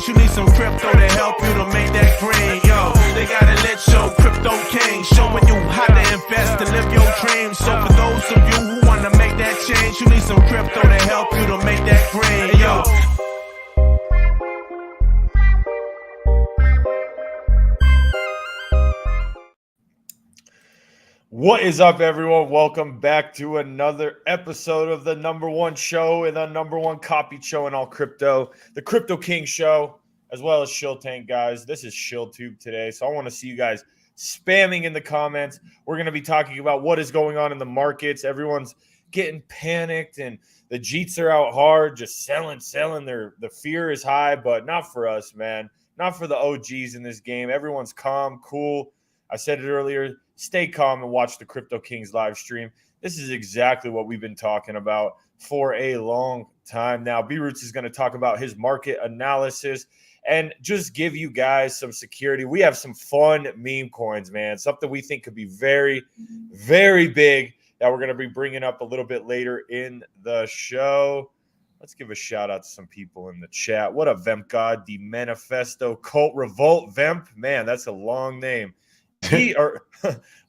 change. You need some crypto to help you to make that green. Yo, they gotta let your crypto king showing you how to invest to live your dreams. So for those of you who wanna make that change, you need some crypto to help you to make that green. Yo. What is up, everyone? Welcome back to another episode of the #1 show and the #1 copy show in all crypto, the Crypto King Show, as well as Shill Tank, guys. This is ShillTube today, so I want to see you guys spamming in the comments. We're going to be talking about what is going on in the markets. Everyone's getting panicked, and the Jeets are out hard, just selling. The fear is high, but not for us, man. Not for the OGs in this game. Everyone's calm, cool. I said it earlier. Stay calm and watch the Crypto Kings live stream. This is exactly what we've been talking about for a long time now. B-Roots is going to talk about his market analysis and just give you guys some security. We have some fun meme coins, man. Something we think could be very, very big that we're going to be bringing up a little bit later in the show. Let's give a shout out to some people in the chat. What up, Vemp God? The Manifesto Cult Revolt Vemp. Man, that's a long name.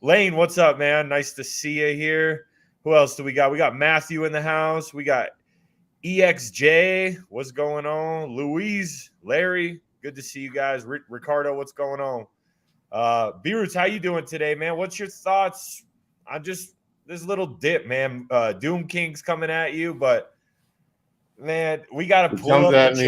Lane, what's up, man? Nice to see you here. Who else do we got? We got Matthew in the house. We got EXJ. What's going on? Louise, Larry, good to see you guys. Ricardo, what's going on? B-Roots, how you doing today, man? What's your thoughts on just this little dip, man? Doom King's coming at you, but man, we got to pull up at the me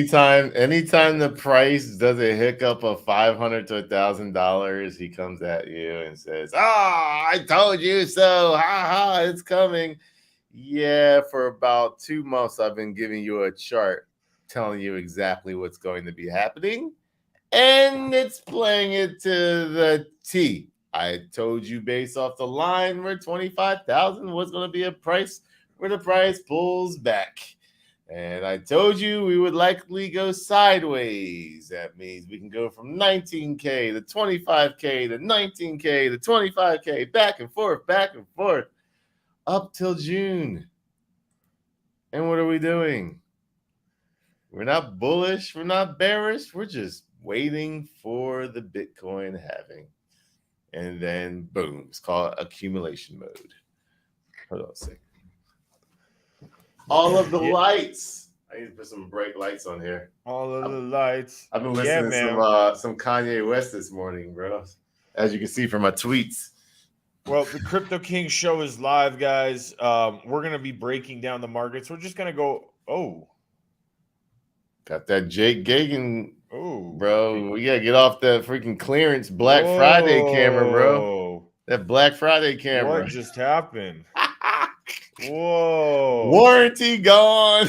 chart. anytime the price does a hiccup of $500 to $1,000, he comes at you and says, I told you so. Ha ha, it's coming. Yeah, for about 2 months, I've been giving you a chart telling you exactly what's going to be happening, and it's playing it to the T. I told you based off the line where 25,000 was going to be a price where the price pulls back. And I told you we would likely go sideways. That means we can go from 19K to 25K to 19K to 25K, back and forth, up till June. And what are we doing? We're not bullish. We're not bearish. We're just waiting for the Bitcoin halving. And then, boom, it's called accumulation mode. Hold on a second. All of the lights. I need to put some bright lights on here. All of the lights. I've been listening to some Kanye West this morning, bro. As you can see from my tweets. Well, the Crypto King Show is live, guys. We're going to be breaking down the markets. We're just going to go, Got that Jake Gagan, bro. We got to get off that freaking clearance Black Friday camera, bro. That Black Friday camera. What just happened? Whoa. Warranty gone.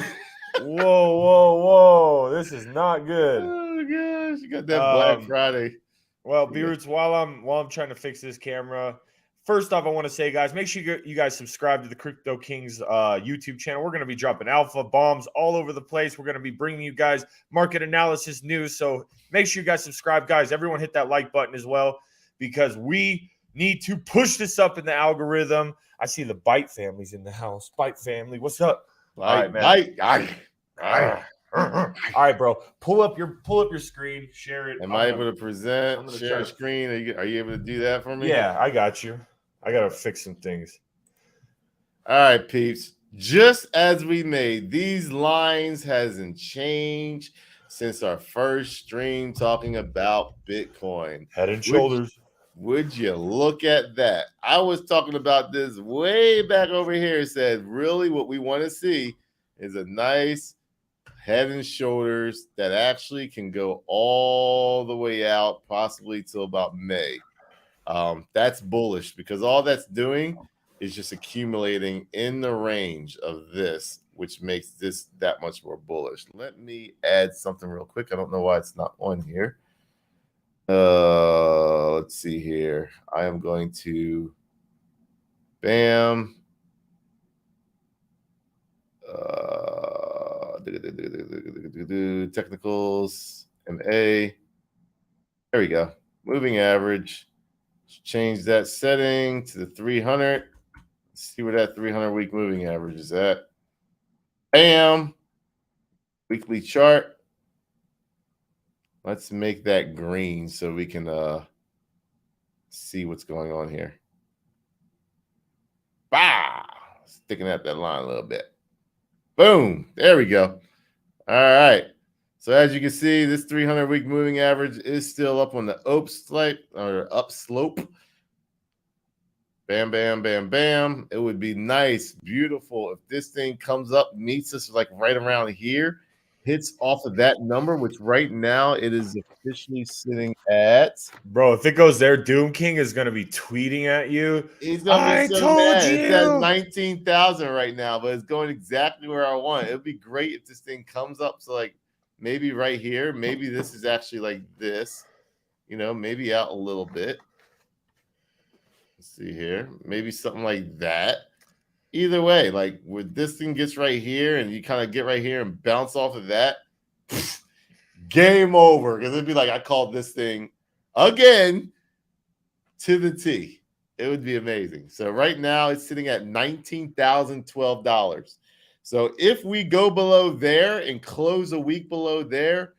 Whoa. This is not good. Oh, gosh. You got that Black Friday. Well, B-Roots, while I'm trying to fix this camera, first off, I want to say, guys, make sure you guys subscribe to the Crypto Kings YouTube channel. We're going to be dropping alpha bombs all over the place. We're going to be bringing you guys market analysis news. So make sure you guys subscribe, guys. Everyone hit that like button as well, because we need to push this up in the algorithm. I see the Byte family's in the house. Byte family, what's up? All right, man. All right, bro. Pull up your screen, share it. Am I able to present, share a screen? Are you able to do that for me? Yeah, I got you. I got to fix some things. All right, peeps. Just as we made, these lines hasn't changed since our first stream talking about Bitcoin. Head and shoulders. Would you look at that? I was talking about this way back over here. It said, really what we want to see is a nice head and shoulders that actually can go all the way out, possibly till about May. That's bullish, because all that's doing is just accumulating in the range of this, which makes this that much more bullish. Let me add something real quick. I don't know why it's not on here. Let's see here. I am going to bam. Technicals, MA. There we go. Moving average. Change that setting to the 300. Let's see where that 300-week moving average is at. Bam. Weekly chart. Let's make that green so we can see what's going on here. Bah! Sticking at that line a little bit. Boom. There we go. All right. So as you can see, this 300-week moving average is still up on the up slope. Bam, bam, bam, bam. It would be nice, beautiful if this thing comes up, meets us like right around here, hits off of that number, which right now it is officially sitting at. Bro, if it goes there, Doom King is going to be tweeting at you. He's going to be I so told mad. you. It's at 19,000 right now, but it's going exactly where I want. It would be great if this thing comes up. So like maybe right here, maybe this is actually like this, maybe out a little bit. Let's see here. Maybe something like that. Either way, like where this thing gets right here and you kind of get right here and bounce off of that, game over. Because it'd be like I called this thing again to the T. It would be amazing. So right now it's sitting at $19,012. So if we go below there and close a week below there,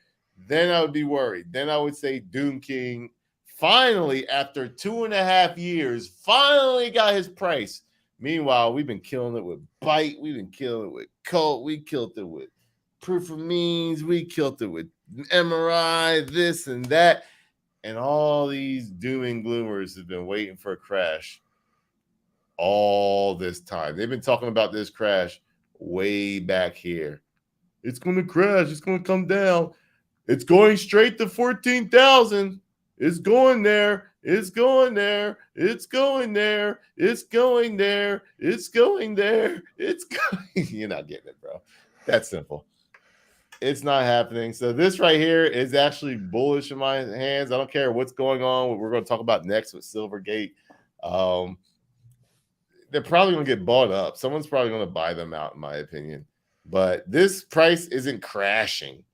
then I would be worried. Then I would say Doom King finally, after 2.5 years, finally got his price. Meanwhile, we've been killing it with Byte. We've been killing it with Cult. We killed it with Proof of Means. We killed it with MRI, this and that. And all these doom and gloomers have been waiting for a crash all this time. They've been talking about this crash way back here. It's going to crash. It's going to come down. It's going straight to 14,000. It's going there. It's going there. It's going there. It's going there. It's going there. It's going. You're not getting it, bro. That's simple. It's not happening. So this right here is actually bullish in my hands. I don't care what's going on. What we're going to talk about next with Silvergate. They're probably going to get bought up. Someone's probably going to buy them out, in my opinion. But this price isn't crashing.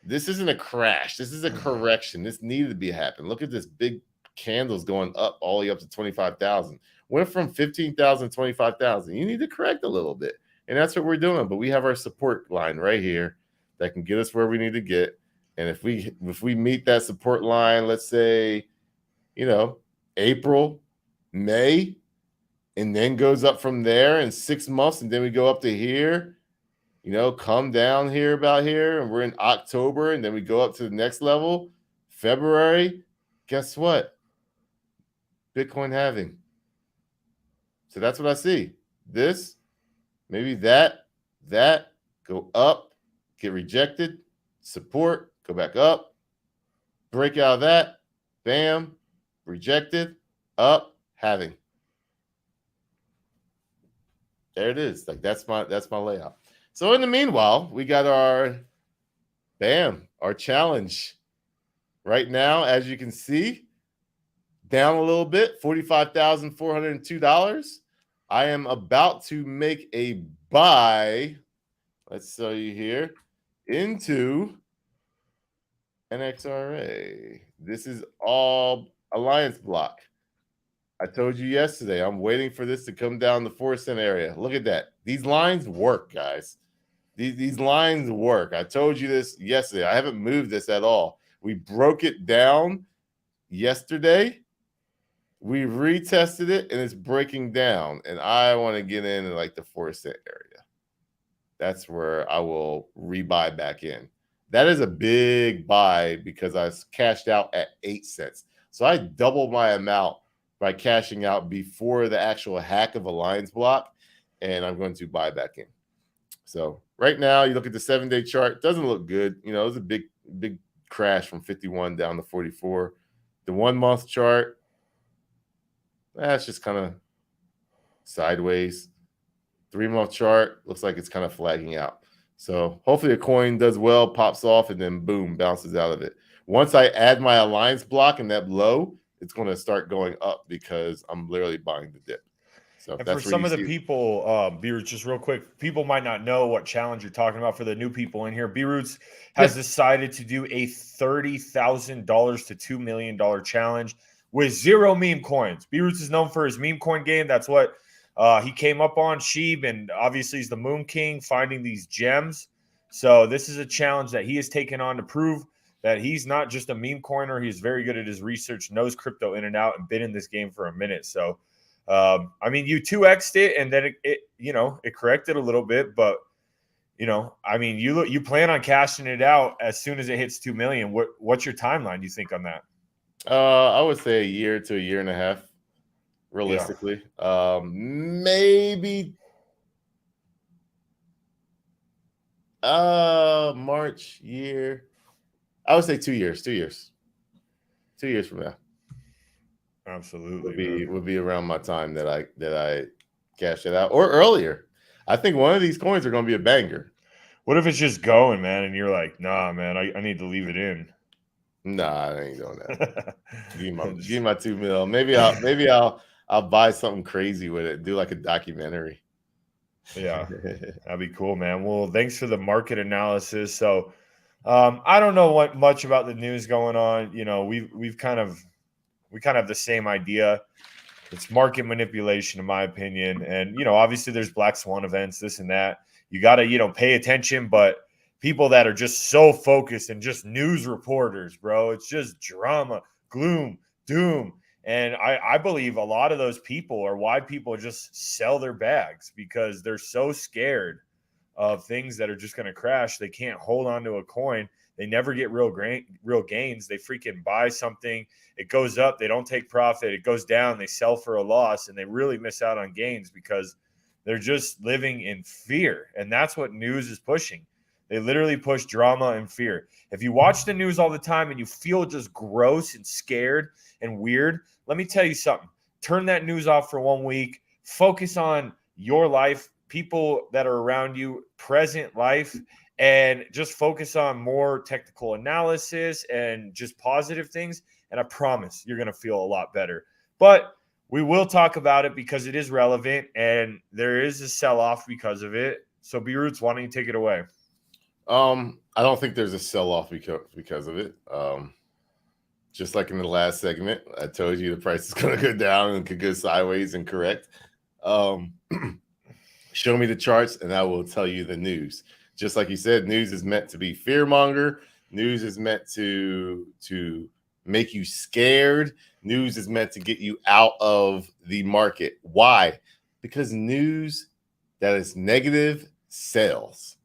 This isn't a crash. This is a correction. This needed to be happening. Look at this big candles going up all the way up to 25,000. Went from 15,000 to 25,000. You need to correct a little bit. And that's what we're doing. But we have our support line right here that can get us where we need to get. And if we meet that support line, let's say, April, May, and then goes up from there in 6 months, and then we go up to here, come down here about here, and we're in October, and then we go up to the next level, February. Guess what? Bitcoin halving. So that's what I see. This, maybe that, go up, get rejected, support, go back up, break out of that, bam, rejected, up, halving. There it is. Like that's my layout. So in the meanwhile, we got our challenge right now, as you can see, down a little bit, $45,402. I am about to make a buy. Let's show you here into NXRA. This is all Alliance block. I told you yesterday, I'm waiting for this to come down the 4-cent area. Look at that. These lines work, guys. These lines work. I told you this yesterday. I haven't moved this at all. We broke it down yesterday. We retested it, and it's breaking down. And I want to get in like the 4-cent area. That's where I will rebuy back in. That is a big buy because I cashed out at 8 cents. So I doubled my amount by cashing out before the actual hack of Alliance block, and I'm going to buy back in. So right now, you look at the 7-day chart, it doesn't look good. It was a big crash from 51 down to 44. The 1-month chart, that's just kind of sideways. 3-month chart looks like it's kind of flagging out. So hopefully a coin does well, pops off, and then boom, bounces out of it. Once I add my Alliance block and that low, it's going to start going up because I'm literally buying the dip. So And that's for some of the people, B-Roots, just real quick, people might not know what challenge you're talking about. For the new people in here, B-Roots has decided to do a $30,000 to $2 million challenge with 0 meme coins. B-Roots is known for his meme coin game. That's what he came up on, Sheeb, and obviously he's the Moon King, finding these gems. So this is a challenge that he has taken on to prove that he's not just a meme coiner. He's very good at his research, knows crypto in and out, and been in this game for a minute. So, I mean, you 2x'd it, and then it corrected a little bit, but I mean, you plan on cashing it out as soon as it hits 2 million. What's your timeline, you think, on that? I would say a year to a year and a half, realistically. Maybe March year. I would say 2 years. 2 years. 2 years from now. Absolutely. Would be around my time that I cash it out, or earlier. I think one of these coins are going to be a banger. What if it's just going, man, and you're like, nah, man, I need to leave it in? Nah, I ain't doing that. give me my 2 mil. Maybe I'll buy something crazy with it. Do like a documentary. Yeah, that'd be cool, man. Well, thanks for the market analysis. So, I don't know much about the news going on. We kind of have the same idea. It's market manipulation, in my opinion. And obviously, there's black swan events, this and that. You got to pay attention, but people that are just so focused and just news reporters, bro, it's just drama, gloom, doom. And I believe a lot of those people are why people just sell their bags, because they're so scared of things that are just going to crash. They can't hold on to a coin. They never get real gains. They freaking buy something. It goes up. They don't take profit. It goes down. They sell for a loss, and they really miss out on gains because they're just living in fear. And that's what news is pushing. They literally push drama and fear. If you watch the news all the time and you feel just gross and scared and weird, let me tell you something. Turn that news off for 1 week. Focus on your life, people that are around you, present life, and just focus on more technical analysis and just positive things. And I promise you're going to feel a lot better. But we will talk about it because it is relevant and there is a sell-off because of it. So B-Roots, why don't you take it away? I don't think there's a sell-off because of it. Just like in the last segment, I told you the price is going to go down and could go sideways and correct. Show me the charts and I will tell you the news. Just like you said, news is meant to be fear-monger. News is meant to make you scared. News is meant to get you out of the market. Why? Because news that is negative sells.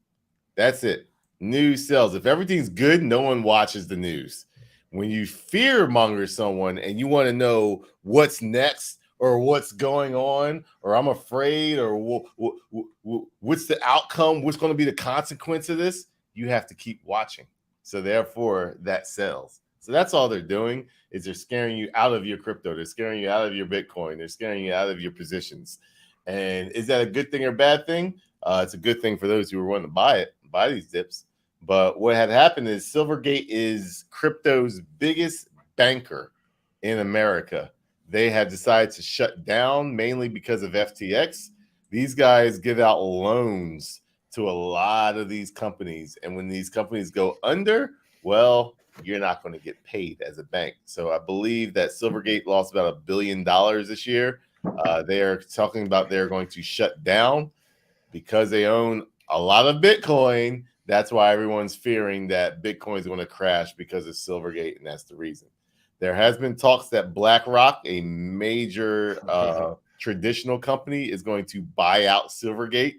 That's it. News sells. If everything's good, no one watches the news. When you fear-monger someone and you want to know what's next or what's going on, or I'm afraid, or what's the outcome, what's going to be the consequence of this, you have to keep watching. So therefore, that sells. So that's all they're doing, is they're scaring you out of your crypto. They're scaring you out of your Bitcoin. They're scaring you out of your positions. And is that a good thing or bad thing? It's a good thing for those who are wanting to buy these dips. But what had happened is Silvergate is crypto's biggest banker in America. They have decided to shut down mainly because of FTX. These guys give out loans to a lot of these companies. And when these companies go under, well, you're not going to get paid as a bank. So I believe that Silvergate lost about $1 billion this year. They are talking about they're going to shut down because they own a lot of Bitcoin. That's why everyone's fearing that Bitcoin is going to crash because of Silvergate, and that's the reason. There has been talks that BlackRock, a major traditional company, is going to buy out Silvergate.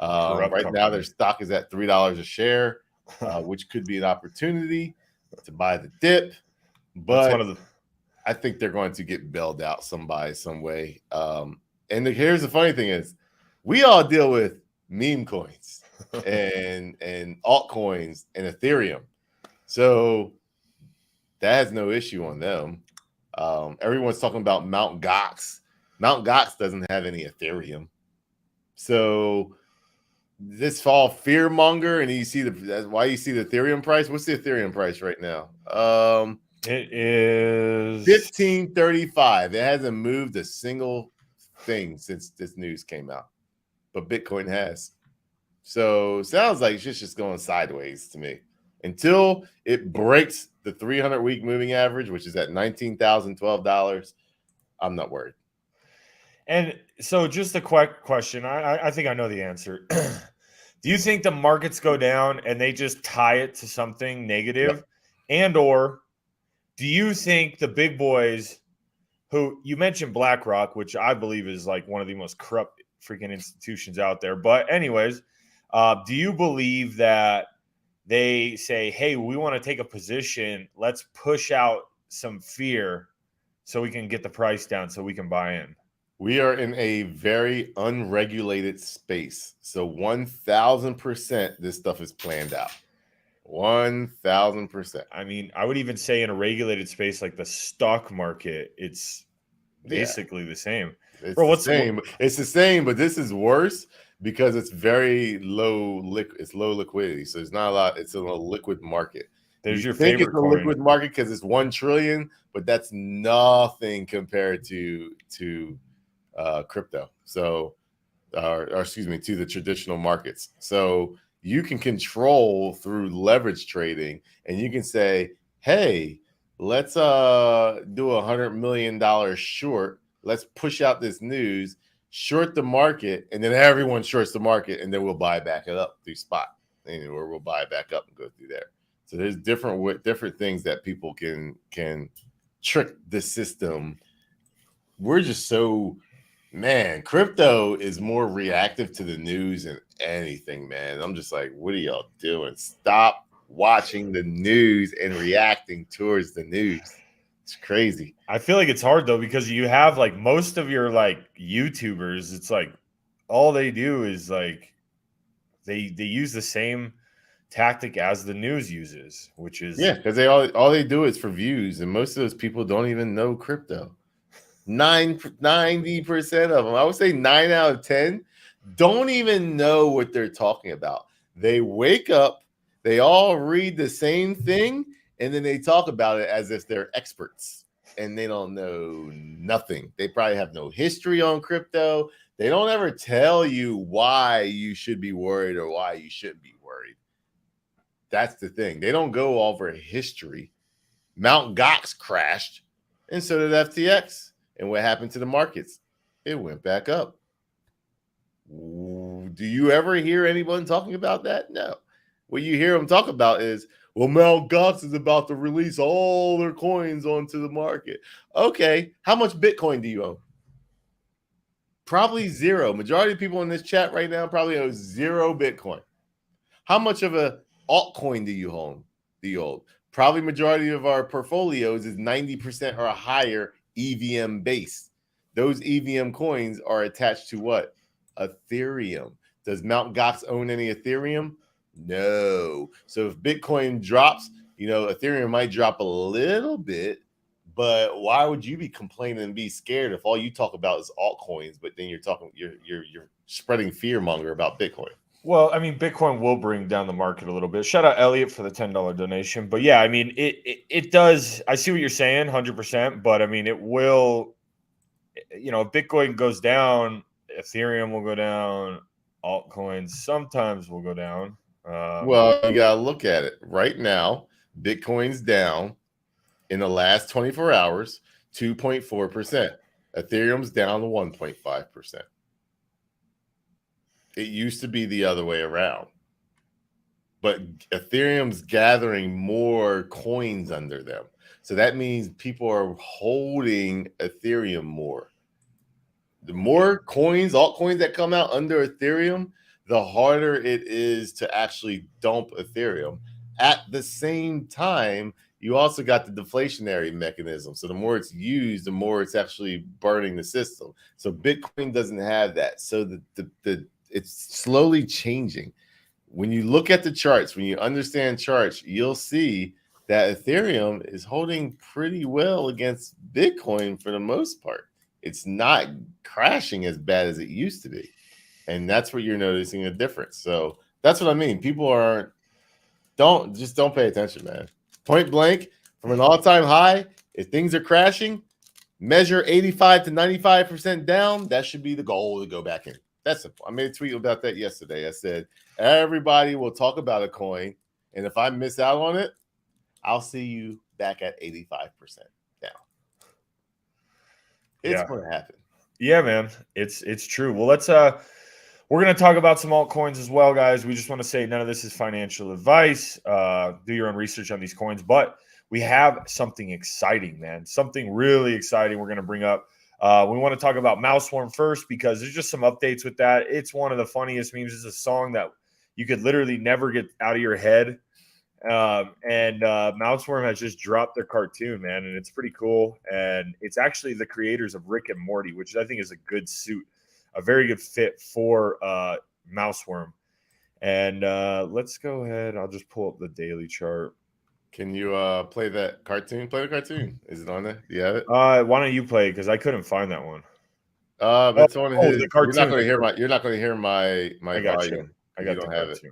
Right now, their stock is at $3 a share, which could be an opportunity to buy the dip. But I think they're going to get bailed out some way. And here's the funny thing is, we all deal with meme coins and altcoins and Ethereum. So that has no issue on them. Everyone's talking about Mt. Gox. Mt. Gox doesn't have any Ethereum. So this fall fear monger, and you see that's why you see the Ethereum price. What's the Ethereum price right now? It is 1535. It hasn't moved a single thing since this news came out, but Bitcoin has. So sounds like it's just going sideways to me until it breaks the 300-week moving average, which is at $19,012. I'm not worried. And so just a quick question. I think I know the answer. Do you think the markets go down and they just tie it to something negative? Yep. And or do you think the big boys who you mentioned BlackRock, which I believe is like one of the most corrupt freaking institutions out there. But anyways, do you believe that they say, hey, we want to take a position. Let's push out some fear so we can get the price down so we can buy in? We are in a very unregulated space. So 1,000% this stuff is planned out. 1,000%. I mean, I would even say in a regulated space like the stock market, it's basically the same. It's Bro, the same. It's the same, but this is worse because it's very low it's low liquidity. So it's not a lot. It's a liquid market. There's you your think favorite it's a coin. liquid market because it's 1 trillion, but that's nothing compared to crypto. So, or excuse me, to the traditional markets. So you can control through leverage trading, and you can say, hey, let's do $100 million short. Let's push out this news, short the market, and then everyone shorts the market, and then we'll buy back it up through spot, or we'll buy it back up and go through there. So there's different things that people can trick the system. We're just so, man, crypto is more reactive to the news than anything, man. I'm just like, what are y'all doing? Stop watching the news and reacting towards the news. It's crazy. I feel like it's hard though, because you have like most of your like YouTubers, it's like all they do is like they use the same tactic as the news uses, which is because they all they do is for views, and most of those people don't even know crypto. 90% of them, I would say 9 out of 10, don't even know what they're talking about. They wake up, they all read the same thing, and then they talk about it as if they're experts, and they don't know nothing. They probably have no history on crypto. They don't ever tell you why you should be worried or why you shouldn't be worried. That's the thing. They don't go over history. Mt. Gox crashed, and so did FTX. And what happened to the markets? It went back up. Do you ever hear anyone talking about that? No. What you hear them talk about is, well, Mt. Gox is about to release all their coins onto the market. Okay. How much Bitcoin do you own? Probably zero. Majority of people in this chat right now probably own 0 Bitcoin. How much of a altcoin do you own? Probably majority of our portfolios is 90% or higher EVM based. Those EVM coins are attached to what? Ethereum. Does Mt. Gox own any Ethereum? No. So if Bitcoin drops, Ethereum might drop a little bit, but why would you be complaining and be scared if all you talk about is altcoins, but then you're spreading fear monger about Bitcoin? Well, I mean, Bitcoin will bring down the market a little bit. Shout out Elliot for the $10 donation. But yeah, I mean, it does. I see what you're saying, 100%. But I mean, it will. If Bitcoin goes down, Ethereum will go down. Altcoins sometimes will go down. Well, you gotta look at it right now. Bitcoin's down in the last 24 hours, 2.4%. Ethereum's down to 1.5%. It used to be the other way around. But Ethereum's gathering more coins under them. So that means people are holding Ethereum more. The more coins, altcoins that come out under Ethereum, the harder it is to actually dump Ethereum. At the same time, you also got the deflationary mechanism. So the more it's used, the more it's actually burning the system. So Bitcoin doesn't have that. So it's slowly changing. When you look at the charts, when you understand charts, you'll see that Ethereum is holding pretty well against Bitcoin for the most part. It's not crashing as bad as it used to be. And that's where you're noticing a difference. So that's what I mean. People don't pay attention, man. Point blank, from an all-time high, if things are crashing, measure 85 to 95% down. That should be the goal to go back in. That's simple. I made a tweet about that yesterday. I said, everybody will talk about a coin, and if I miss out on it, I'll see you back at 85% down. It's going to happen. Yeah, man. It's true. Well, We're going to talk about some altcoins as well, guys. We just want to say none of this is financial advice. Do your own research on these coins, but we have something exciting, man. Something really exciting we're going to bring up. We want to talk about Mouseswarm first because there's just some updates with that. It's one of the funniest memes. It's a song that you could literally never get out of your head. And Mouseswarm has just dropped their cartoon, man, and it's pretty cool. And it's actually the creators of Rick and Morty, which I think is a good suit, a very good fit for Mouseswarm. And let's go ahead. I'll just pull up the daily chart. Can you play that cartoon? Play the cartoon. Is it on there? Do you have it? Why don't you play it? Because I couldn't find that one. It's on his. The cartoon. You're not going to hear my I got volume. I got the cartoon.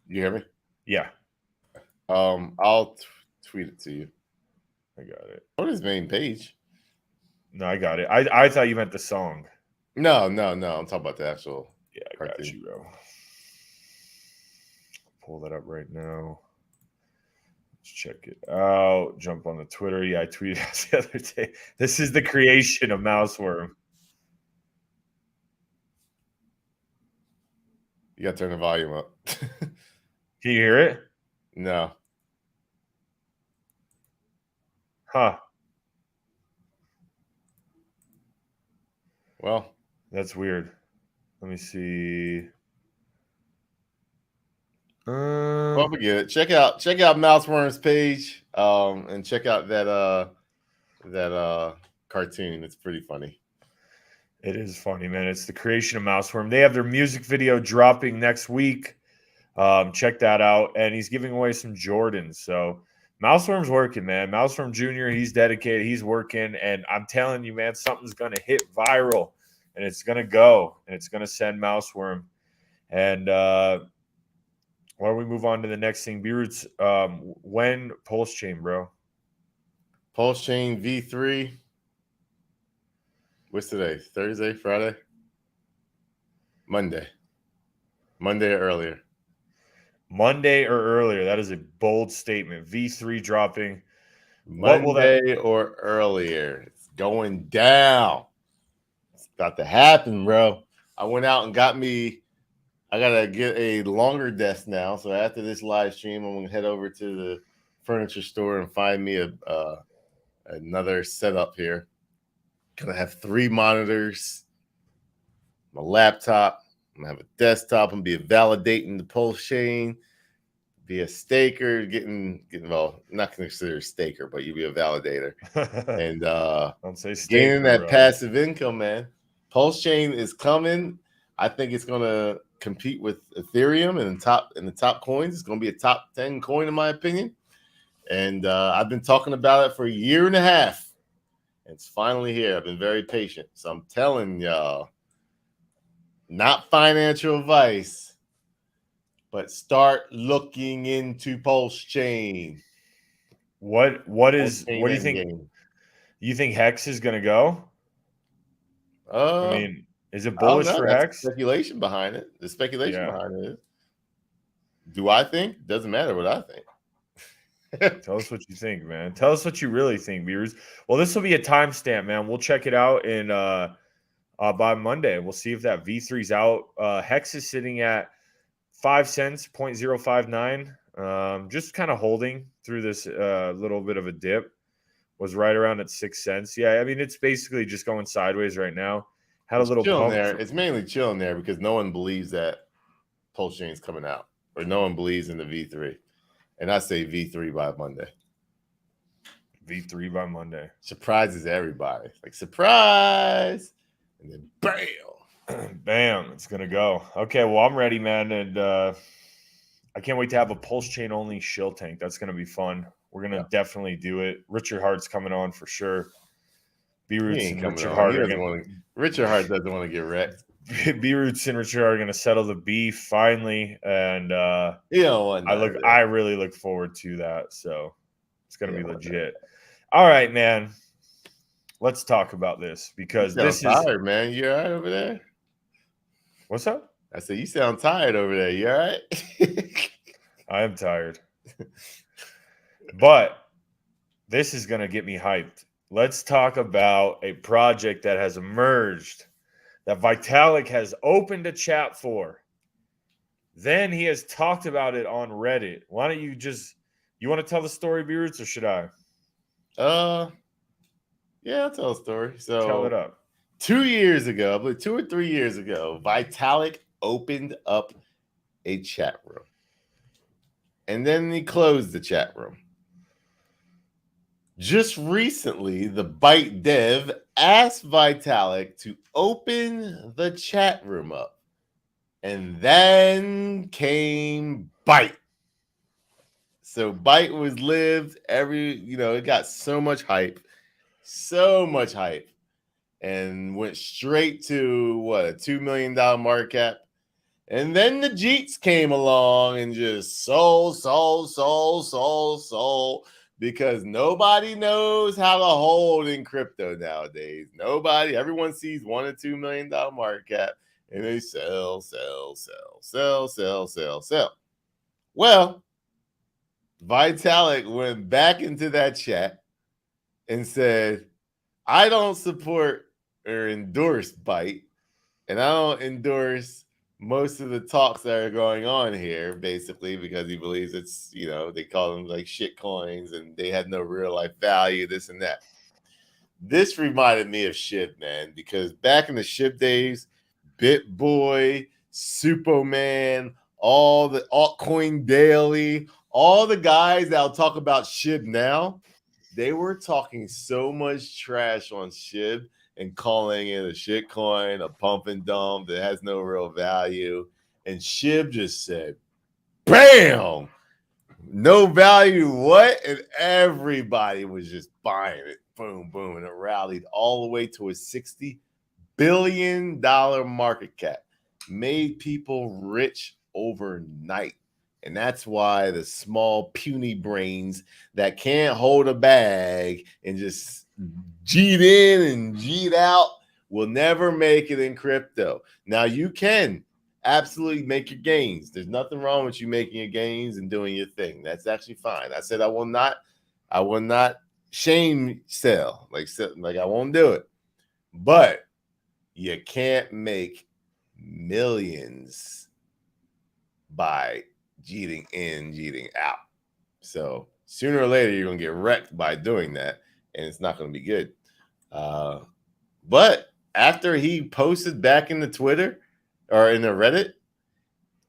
You hear me? Yeah. I'll tweet it to you. I got it. What is main page? No, I got it. I thought you meant the song. No. I'm talking about the actual. Yeah, I got you, bro. Pull that up right now. Let's check it out. Jump on the Twitter. Yeah, I tweeted out the other day. This is the creation of Mouseswarm. You got to turn the volume up. Can you hear it? No. Huh. Well, that's weird. Let me see. Well, forget it. Check out Mouseswarm's page, and check out that cartoon. It's pretty funny. It is funny, man. It's the creation of Mouseswarm. They have their music video dropping next week. Check that out. And he's giving away some Jordans. So Mouseswarm's working, man. Mouseswarm Jr., he's dedicated. He's working. And I'm telling you, man, something's going to hit viral. And it's going to go. And it's going to send Mouseswarm. And why don't we move on to the next thing? B-Roots, when PulseChain, bro? PulseChain V3. What's today? Thursday, Friday? Monday or earlier? Monday or earlier. That is a bold statement. V3 dropping. Monday or earlier. It's going down. It's about to happen, bro. I went out and got me. I got to get a longer desk now. So after this live stream, I'm going to head over to the furniture store and find me another setup here. Going to have 3 monitors, my laptop. I'm going to have a desktop and be validating the PulseChain, be a staker, getting well, not considered a staker, but you'll be a validator. And don't say staker, gaining that bro. passive income, man. PulseChain is coming. I think it's going to compete with Ethereum in the top coins. It's going to be a top 10 coin in my opinion. And I've been talking about it for a year and a half. It's finally here. I've been very patient. So I'm telling y'all, not financial advice, but start looking into PulseChain. What do you think? Game. You think Hex is going to go? I mean, is it bullish for Hex? Speculation behind it. The speculation behind it is. Do I think? Doesn't matter what I think. Tell us what you think, man. Tell us what you really think, viewers. Well, this will be a timestamp, man. We'll check it out in by Monday. We'll see if that V3's out. Hex is sitting at 5 cents, 0.059. Just kind of holding through this little bit of a dip. Was right around at 6 cents. Yeah, I mean, it's basically just going sideways right now. Had a little pump there. It's mainly chilling there because no one believes that PulseChain's coming out, or no one believes in the V3. And I say V3 by Monday. V3 by Monday. Surprises everybody. Like, surprise. And then bam. Bam. It's going to go. Okay, well, I'm ready, man. And I can't wait to have a PulseChain only Shill Tank. That's going to be fun. We're going to definitely do it. Richard Hart's coming on for sure. B-Roots and Richard Hart. Richard Hart doesn't want to get wrecked. B-Roots and Richard are going to settle the beef finally, and I really look forward to that. So it's going to be legit. All right, man. Let's talk about this because this is tired, man. You all right over there? What's up? I said you sound tired over there. You all right? I am tired, but this is going to get me hyped. Let's talk about a project that has emerged that Vitalik has opened a chat for. Then he has talked about it on Reddit. Why don't you want to tell the story, Beards, or should I? Yeah, I'll tell a story. Tell it So up. 2 years ago, I believe 2 or 3 years ago, Vitalik opened up a chat room. And then he closed the chat room. Just recently, the Byte dev asked Vitalik to open the chat room up. And then came Byte. So Byte was lived it got so much hype, and went straight to a $2 million market cap. And then the Jeets came along and just sold, because nobody knows how to hold in crypto nowadays. Everyone sees $1 to $2 million market cap and they sell. Well, Vitalik went back into that chat and said, I don't support or endorse Byte, and I don't endorse most of the talks that are going on here, basically, because he believes it's, they call them like shit coins and they had no real life value, this and that. This reminded me of SHIB, man, because back in the SHIB days, BitBoy, Superman, all the Altcoin Daily, all the guys that'll talk about SHIB now, they were talking so much trash on SHIB and calling it a shit coin, a pump and dump that has no real value. And SHIB just said, bam, no value, what? And everybody was just buying it. Boom, boom. And it rallied all the way to a $60 billion market cap. Made people rich overnight. And that's why the small, puny brains that can't hold a bag and just G'd in and G'd out will never make it in crypto. Now, you can absolutely make your gains. There's nothing wrong with you making your gains and doing your thing. That's actually fine. I said I will not shame sell. Like I won't do it. But you can't make millions by G'ing in, G'ing out. So sooner or later, you're going to get wrecked by doing that, and it's not going to be good. But after he posted back in the Twitter or in the Reddit,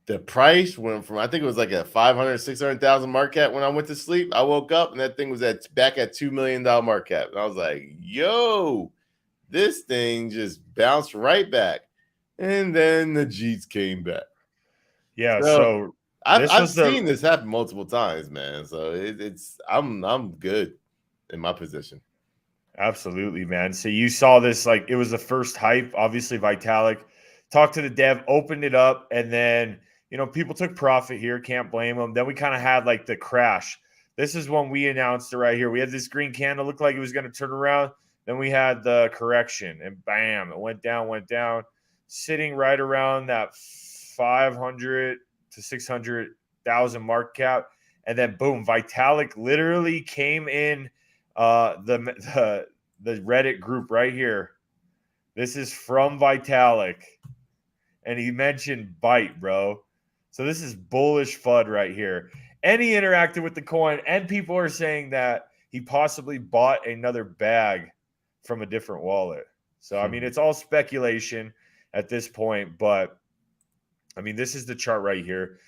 the price went from, I think it was like a 500, 600,000 market cap when I went to sleep. I woke up and that thing was back at $2 million market cap. And I was like, yo, this thing just bounced right back. And then the Jeets came back. Yeah, so I've seen this happen multiple times, man. So I'm good in my position. Absolutely, man. So you saw this, like it was the first hype. Obviously, Vitalik talked to the dev, opened it up, and then people took profit here. Can't blame them. Then we kind of had like the crash. This is when we announced it right here. We had this green candle, looked like it was going to turn around. Then we had the correction, and bam, it went down, sitting right around that 500 to 600,000 market cap, and then boom, Vitalik literally came in the Reddit group right here. This is from Vitalik, and he mentioned Byte, bro. So this is bullish FUD right here. And he interacted with the coin, and people are saying that he possibly bought another bag from a different wallet. So I mean, it's all speculation at this point, but I mean, this is the chart right here.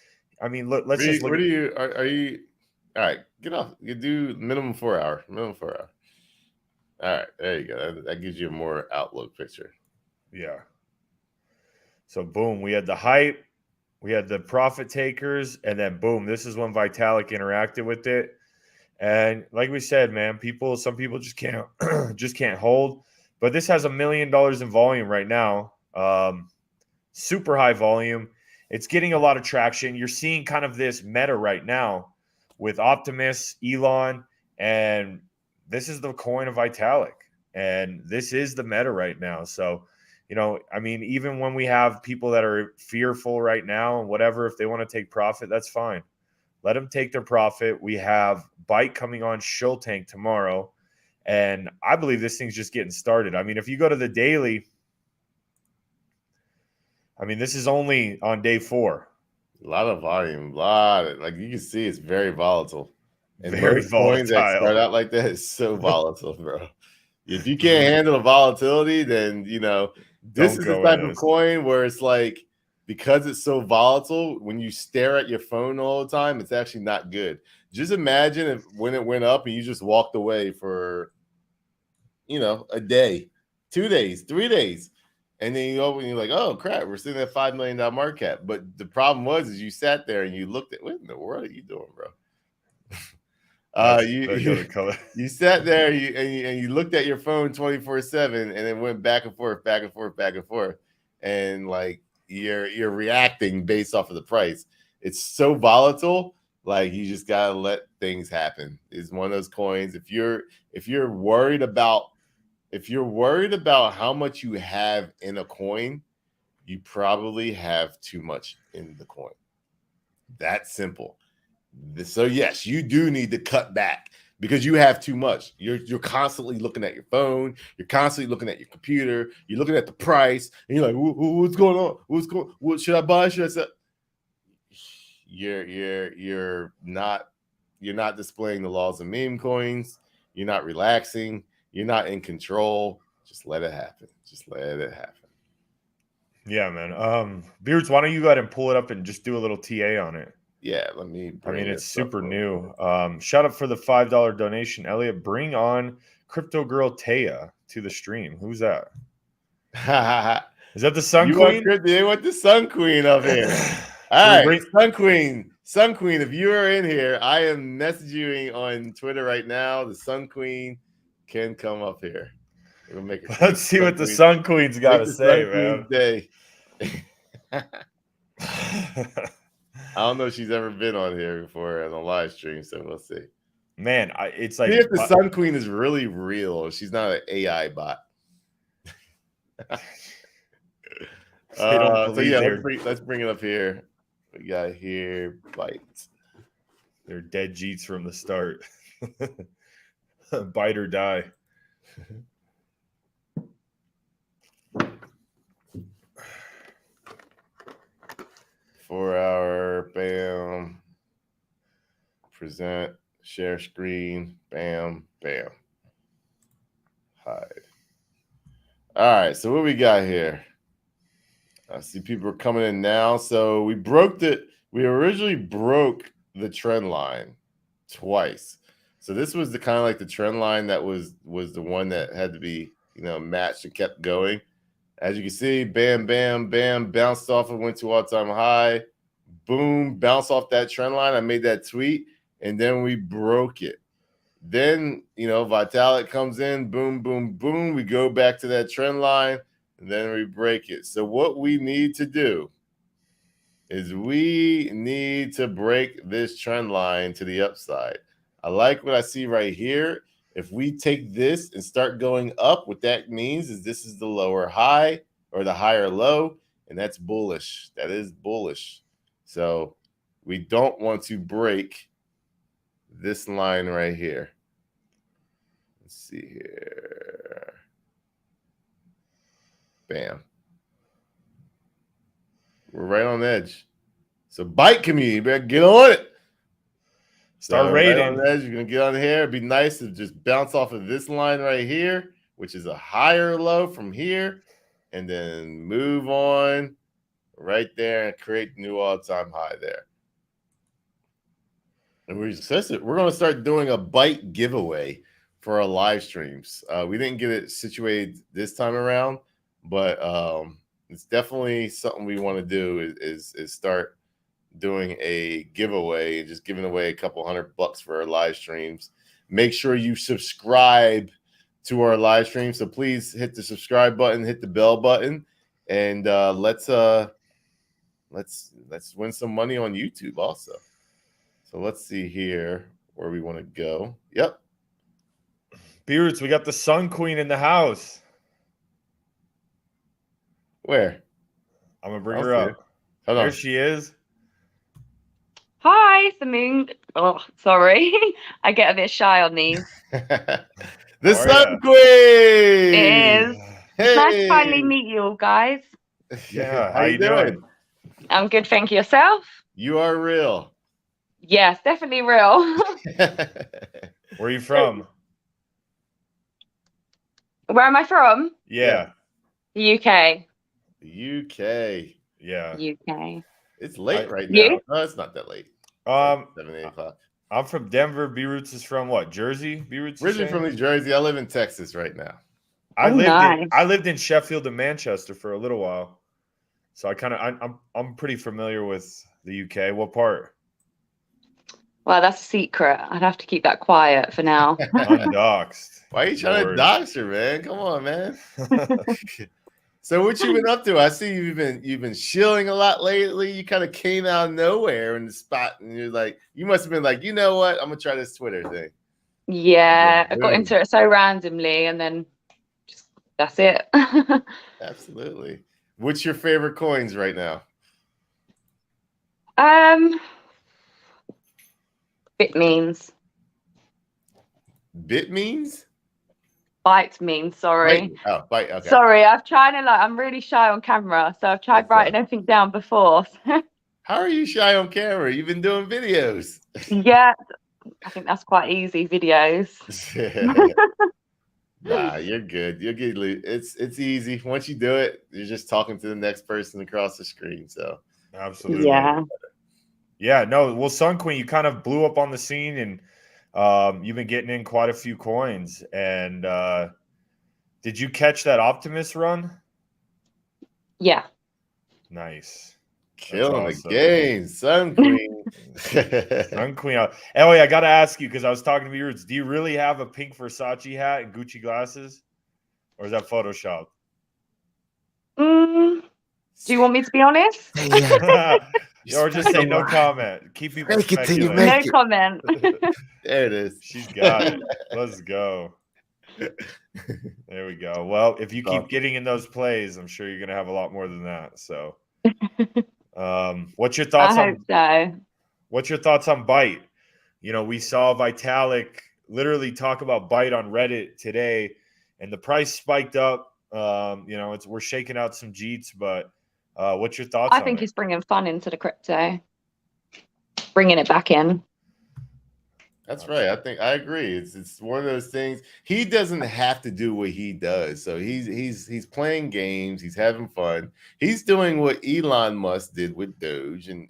I mean, look, let's just look. Are you? All right, get off. You do minimum 4 hour. All right, there you go. That gives you a more outlook picture. Yeah. So boom, we had the hype, we had the profit takers, and then boom, this is when Vitalik interacted with it. And like we said, man, some people just can't hold. But this has $1 million in volume right now. Super high volume. It's getting a lot of traction. You're seeing kind of this meta right now with Optimus, Elon, and this is the coin of Vitalik. And this is the meta right now. So, I mean, even when we have people that are fearful right now and whatever, if they want to take profit, that's fine. Let them take their profit. We have Byte coming on Shill Tank tomorrow. And I believe this thing's just getting started. I mean, if you go to the daily, I mean, this is only on day 4. A lot of volume, like you can see, it's very volatile. And Very most coins that volatile. start out like that is so volatile, bro. If you can't handle the volatility, then this is the type of coin where it's like, because it's so volatile, when you stare at your phone all the time, it's actually not good. Just imagine when it went up and you just walked away for a day, 2 days, 3 days. And then you open and you're like, oh crap, we're sitting at $5 million market cap. But the problem is you sat there and you looked at, what in the world are you doing, bro? You sat there and you looked at your phone 24/7 and it went back and forth, back and forth, back and forth. And like you're reacting based off of the price. It's so volatile, like you just gotta let things happen. It's one of those coins. If you're worried about how much you have in a coin, you probably have too much in the coin. That's simple. So yes, you do need to cut back because you have too much. You're constantly looking at your phone. You're constantly looking at your computer. You're looking at the price, and you're like, "What's going on? What should I buy? Should I sell?" You're not displaying the laws of meme coins. You're not relaxing. You're not in control. Just let it happen. Just let it happen. Yeah, man. Beards, why don't you go ahead and pull it up and just do a little TA on it? Yeah, let me. It's super new. Shout out for the $5 donation, Elliot. Bring on Crypto Girl Taya to the stream. Who's that? Is that the Sun Queen? They want the Sun Queen up here. All right, Sun Queen. If you are in here, I am messaging on Twitter right now. The Sun Queen can come up here. We'll make it. Let's see what the Sun Queen's got to say, man. Day. I don't know if she's ever been on here before on a live stream, so we'll see. Man, it's like, if the Sun Queen is really real, she's not an AI bot. So yeah, let's bring it up here. We got here bites. They're dead Jeets from the start. Bite or die. 4-hour, bam. Present, share screen, bam, bam. Hide. All right, so what we got here? I see people are coming in now. So we originally broke the trend line twice. So this was the kind of like the trend line that was the one that had to be, matched and kept going. As you can see, bam, bam, bam, bounced off and went to all-time high. Boom, bounced off that trend line. I made that tweet, and then we broke it. Then, Vitalik comes in, boom, boom, boom. We go back to that trend line, and then we break it. So what we need to do is we need to break this trend line to the upside. I like what I see right here. If we take this and start going up, what that means is this is the lower high or the higher low, and that's bullish. That is bullish. So we don't want to break this line right here. Let's see here. Bam. We're right on the edge. So bite community, you better get on it. Start rating. Right on the edge, you're going to get on here. It'd be nice to just bounce off of this line right here, which is a higher low from here, and then move on right there and create new all-time high there. And we're going to start doing a bite giveaway for our live streams. We didn't get it situated this time around, but it's definitely something we want to do is start doing a giveaway and just giving away a couple $100 for our live streams. Make sure you subscribe to our live stream. So please hit the subscribe button, hit the bell button, and let's win some money on YouTube also. So let's see here where we want to go. Yep. Beards, we got the Sun Queen in the house. Where? I'm going to bring her up. Hold on. There she is. Hi, Samoon. Oh, sorry. I get a bit shy on these. The Sun Queen! It is. Hey! Nice to finally meet you all, guys. Yeah, How you doing? I'm good, thank you. Yourself? You are real. Yes, definitely real. Where are you from? Where am I from? Yeah. The UK. UK. Yeah. UK. It's late right now. You? No, it's not that late. It's like 7, 8 o'clock. I'm from Denver. B-Roots is from what? Jersey? B-Roots is Originally from saying? New Jersey. I live in Texas right now. I Oh, lived nice. I lived in Sheffield and Manchester for a little while. So I'm pretty familiar with the UK. What part? Well, that's a secret. I'd have to keep that quiet for now. Undoxed. Why are you trying to Lord. dox her, man? Come on, man. So what you been up to? I see you've been shilling a lot lately. You kind of came out of nowhere in the spot, and you're like, you must have been like, you know what? I'm gonna try this Twitter thing. Yeah, I got Boom. into it so randomly, and then just that's it. Absolutely. What's your favorite coins right now? Bit means. Bit means? Byte means, sorry. Byte. Oh, byte. Okay. Sorry, I've tried to I'm really shy on camera, so I've tried That's writing everything down before. How are you shy on camera? You've been doing videos. Yeah, I think that's quite easy videos. Nah, you're good. You'll get it's easy. Once you do it, you're just talking to the next person across the screen. So Absolutely. Yeah. No. Well, Sun Queen, you kind of blew up on the scene, and you've been getting in quite a few coins. And did you catch that Optimus run? Yeah. killing Nice. the game, Sun Queen. Sun Queen. Ellie, I got to ask you, because I was talking to B-Roots, do you really have a pink Versace hat and Gucci glasses? Or is that Photoshop? Do you want me to be honest? Or just say no comment. Keep people speculating. No comment. There it is. She's got it. Let's go. There we go. Well, if you keep getting in those plays, I'm sure you're going to have a lot more than that. So what's your thoughts I hope so. What's your thoughts on Byte? We saw Vitalik literally talk about Byte on Reddit today, and the price spiked up. We're shaking out some Jeets, but what's your thoughts on it? I think it's bringing fun into the crypto, bringing it back in. That's right. I agree. It's one of those things. He doesn't have to do what he does. So he's playing games. He's having fun. He's doing what Elon Musk did with Doge and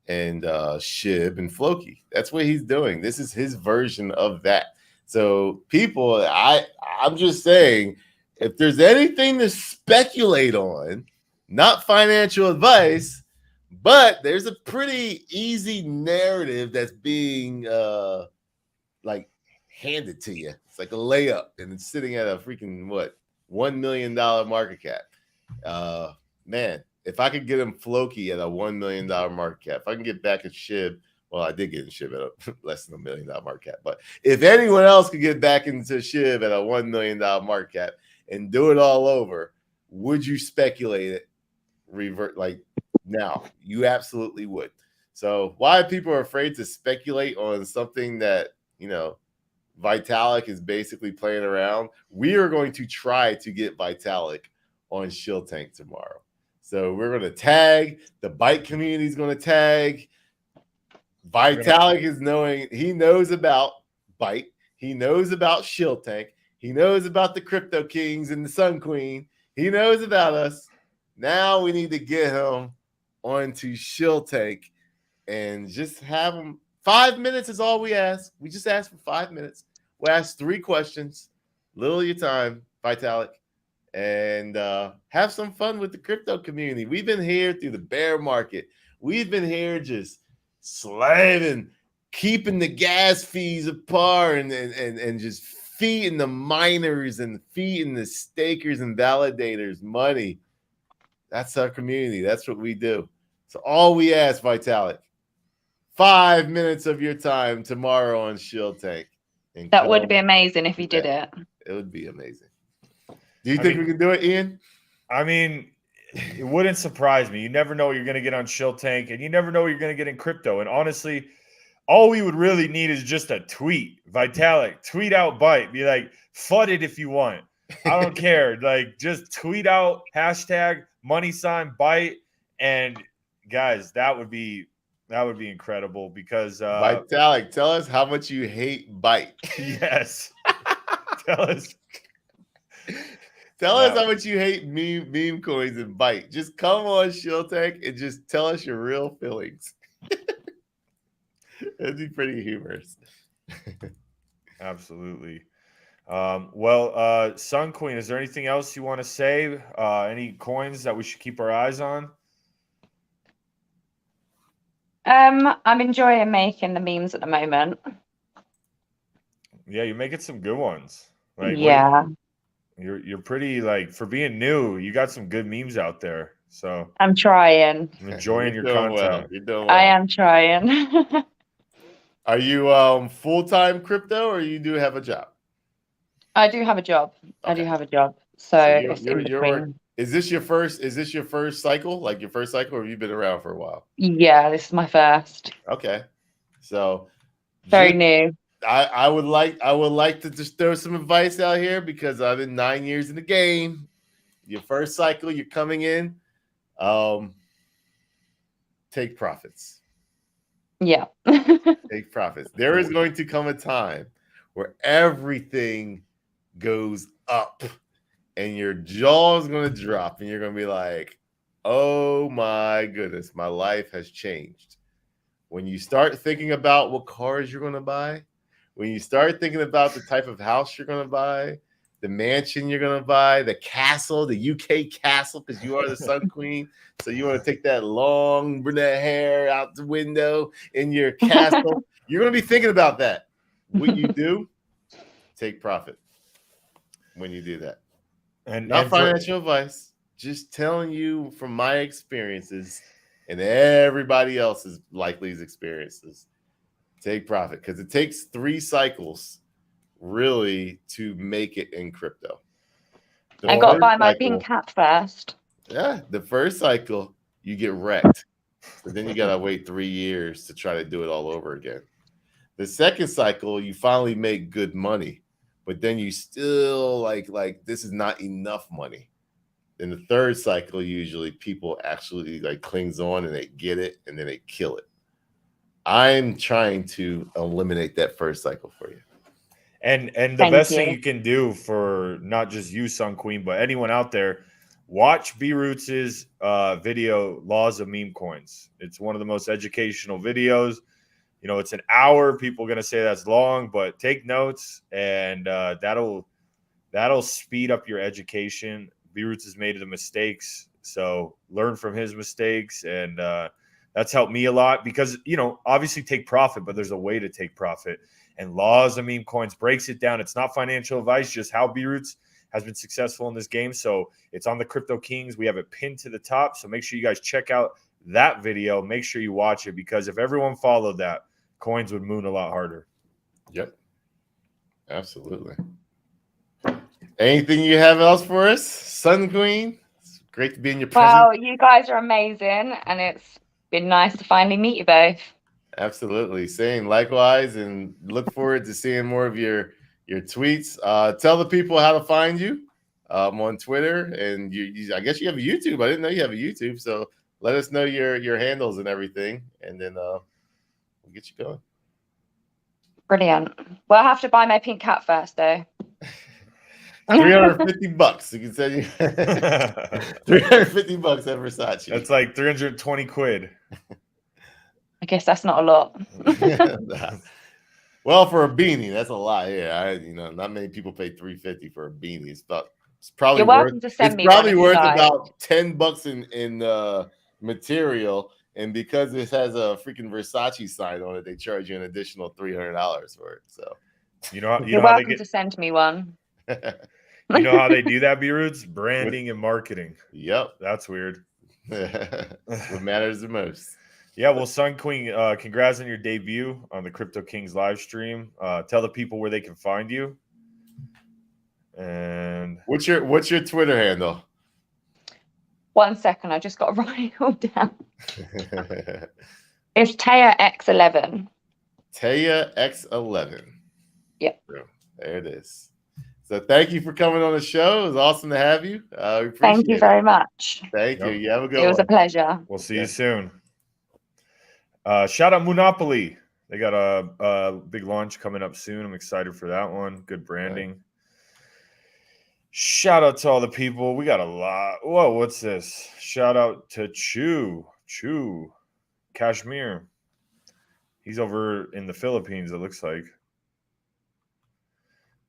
Shib and Floki. That's what he's doing. This is his version of that. So people, I'm just saying, if there's anything to speculate on, not financial advice, but there's a pretty easy narrative that's being handed to you. It's like a layup, and it's sitting at a freaking $1 million market cap. Man, if I could get him Floki at a $1 million market cap, if I can get back at Shib, well, I did get in Shib at a less than $1 million market cap, but if anyone else could get back into Shib at a $1 million market cap and do it all over, would you speculate it? Revert now? You absolutely would. So why people are afraid to speculate on something that Vitalik is basically playing around? We are going to try to get Vitalik on Shill Tank tomorrow. So we're going to tag. The Byte community is going to tag. Vitalik he knows about Byte. He knows about Shill Tank. He knows about the Crypto Kings and the Sun Queen. He knows about us. Now we need to get him onto Shill Tank and just have him. 5 minutes is all we ask. We just ask for 5 minutes. We'll ask 3 questions. Little of your time, Vitalik, and have some fun with the crypto community. We've been here through the bear market. We've been here just slaving, keeping the gas fees apart and just feeding the miners and feeding the stakers and validators money. That's our community. That's what we do. So all we ask, Vitalik, 5 minutes of your time tomorrow on Shill Tank. That would be amazing if you did it. It would be amazing. Do you think we can do it, Ian? I mean, it wouldn't surprise me. You never know what you're going to get on Shill Tank, and you never know what you're going to get in crypto. And honestly, all we would really need is just a tweet. Vitalik, tweet out Byte. Be like, FUD it if you want. I don't care. Like, just tweet out hashtag #BYTE, and guys, that would be incredible because Vitalik, tell us how much you hate Byte. yes, tell us. Tell us how much you hate meme coins and Byte. Just come on, Shill Tank, and just tell us your real feelings. It'd be pretty humorous. Absolutely. Well, Sun Queen, is there anything else you want to say? Any coins that we should keep our eyes on? I'm enjoying making the memes at the moment. Yeah, you're making some good ones. Like, yeah. You're pretty, like, for being new, you got some good memes out there. So I'm trying. I'm enjoying your doing content. well. You're doing well. I am trying. Are you full-time crypto, or you do have a job? I do have a job. Okay. I do have a job. So it's in between. Is this your first cycle? Like your first cycle, or have you been around for a while? Yeah, this is my first. Okay. So Very new. I would like to just throw some advice out here because I've been 9 years in the game. Your first cycle, you're coming in. Take profits. Yeah. Take profits. There is going to come a time where everything goes up and your jaw is going to drop and you're going to be like, oh my goodness, my life has changed. When you start thinking about what cars you're going to buy, when you start thinking about the type of house you're going to buy, the mansion you're going to buy, the castle, the UK castle, because you are the Sun Queen. So you want to take that long brunette hair out the window in your castle. You're going to be thinking about that. What you do, take profit when you do that. And not financial advice, just telling you from my experiences and everybody else's likely's experiences. Take profit because it takes 3 cycles really to make it in crypto. I got to buy my pink hat first. Yeah, the first cycle you get wrecked. So then you got to wait 3 years to try to do it all over again. The second cycle, you finally make good money, but then you still like this is not enough money. In the third cycle, usually people actually like clings on and they get it and then they kill it. I'm trying to eliminate that first cycle for you. And the best thing you can do for not just you, Sun Queen, but anyone out there, watch B-Roots' video, Laws of Meme Coins. It's one of the most educational videos. You know, it's an hour. People are going to say that's long, but take notes, and that'll speed up your education. B-Roots has made the mistakes, so learn from his mistakes, and that's helped me a lot because, you know, obviously take profit, but there's a way to take profit. And Laws of Meme Coins breaks it down. It's not financial advice, just how B-Roots has been successful in this game. So it's on the Crypto Kings. We have it pinned to the top. So make sure you guys check out that video. Make sure you watch it because if everyone followed that, coins would moon a lot harder. Yep. Absolutely. Anything you have else for us, Sun Queen? It's great to be in your presence. Well, you guys are amazing, and it's been nice to finally meet you both. Absolutely. Same. Likewise, and look forward to seeing more of your tweets. Tell the people how to find you on Twitter, and I guess you have a YouTube. I didn't know you have a YouTube, so let us know your handles and everything, and then we'll get you going. Brilliant. Well, I have to buy my pink hat first, though. $350. You can send you $350 at Versace. That's like 320 quid. I guess that's not a lot. Well, for a beanie, that's a lot. Yeah, not many people pay $350 for a beanie. It's probably You're welcome to send me. It's probably worth about $10 in material, and because this has a freaking Versace sign on it, they charge you an additional $300 for it. So, you're welcome to send me one. You know how they do that, B-Roots? Branding and marketing. Yep, that's weird. What matters the most. Yeah, well, Sun Queen, congrats on your debut on the Crypto Kings live stream. Tell the people where they can find you. And what's your Twitter handle? 1 second, I just got to write it all down. It's Taya X11. Taya X11. Yep. There it is. So thank you for coming on the show. It was awesome to have you. We appreciate Thank you it. very much. Thank you. Yep. You have a good It was a one. pleasure. We'll see you Yeah. soon. Shout out Monopoly. They got a big launch coming up soon. I'm excited for that one. Good branding. Shout out to all the people. We got a lot. Whoa, what's this? Shout out to Chu Kashmir. He's over in the Philippines, it looks like.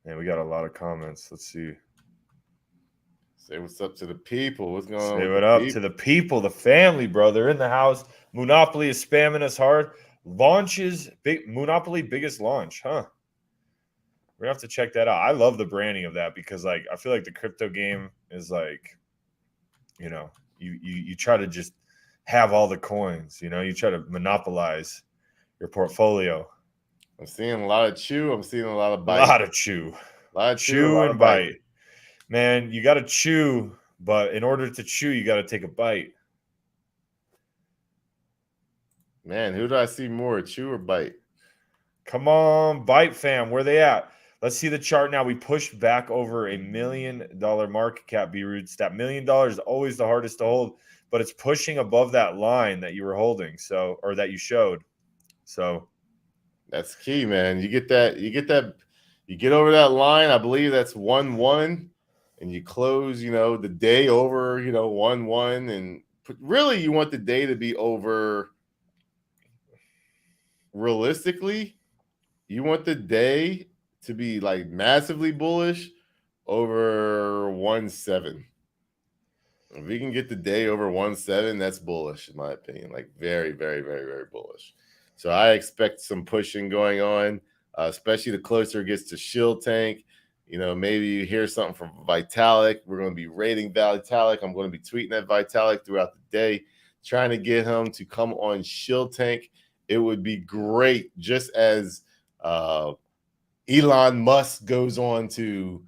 And we got a lot of comments. Let's see. Say what's up to the people. What's going on? Say with what the up people? to the people, the family, brother, in the house. Monopoly is spamming us hard. Launches, big Monopoly biggest launch, huh? We're gonna have to check that out. I love the branding of that because, like, I feel like the crypto game is like, you know, you try to just have all the coins. You know, you try to monopolize your portfolio. I'm seeing a lot of chew. I'm seeing a lot of A bite. lot of chew, A lot of chew, a chew lot and of bite. Man, you got to chew, but in order to chew, you got to take a bite. Man, who do I see more, chew or bite? Come on, bite fam, where they at? Let's see the chart now. We pushed back over $1 million market cap, B-Roots. That $1 million is always the hardest to hold, but it's pushing above that line that you were holding, so, or that you showed. So that's key, man. You get over that line. I believe that's 1-1, and you close, the day over, 1-1, and really you want the day to be over. Realistically, you want the day to be like massively bullish over 1-7. If we can get the day over 1-7, that's bullish in my opinion. Like very, very, very, very bullish. So I expect some pushing going on, especially the closer it gets to Shill Tank. Maybe you hear something from Vitalik. We're going to be rating Vitalik. I'm going to be tweeting at Vitalik throughout the day, trying to get him to come on Shill Tank. It would be great, just as Elon Musk goes on to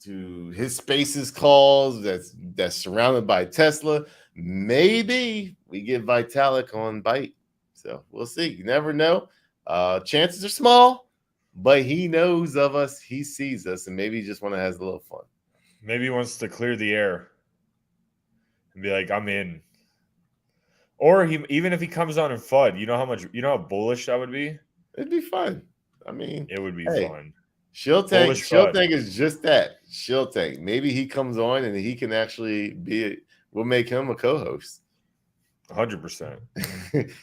his Spaces calls that's surrounded by Tesla. Maybe we get Vitalik on Byte. So we'll see. You never know. Chances are small, but he knows of us. He sees us, and maybe he just want to have a little fun. maybe he wants to clear the air and be like, I'm in. Or even if he comes on in FUD, you know how bullish that would be? It'd be fun. I mean, It would be fun. Shill Tank FUD. is just that. Shill Tank. Maybe he comes on and he can actually we'll make him a co-host. 100%.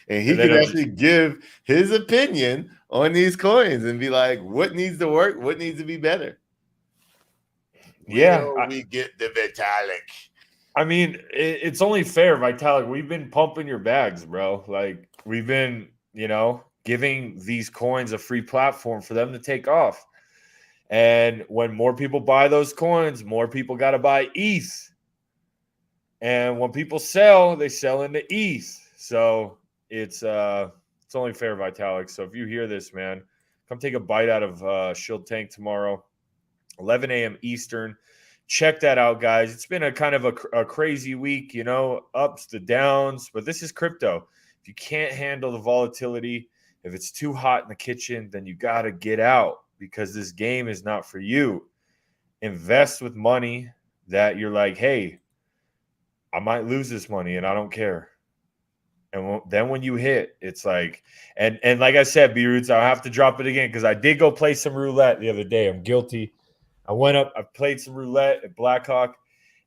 And he can actually give his opinion on these coins and be like, what needs to work? What needs to be better? We get the Vitalik. I mean, it's only fair, Vitalik. We've been pumping your bags, bro. Like, we've been, giving these coins a free platform for them to take off. And when more people buy those coins, more people got to buy ETH. And when people sell, they sell into ETH. So it's only fair, Vitalik. So if you hear this, man, come take a bite out of Shill Tank tomorrow, 11 a.m. Eastern. Check that out, guys. It's been a kind of a crazy week, ups to downs, but this is crypto. If you can't handle the volatility, if it's too hot in the kitchen, then you got to get out because this game is not for you. Invest with money that you're like, hey, I might lose this money and I don't care. And then when you hit, it's like, and like I said, B-Roots, I'll have to drop it again because I did go play some roulette the other day. I'm guilty. I went up, I played some roulette at Blackhawk,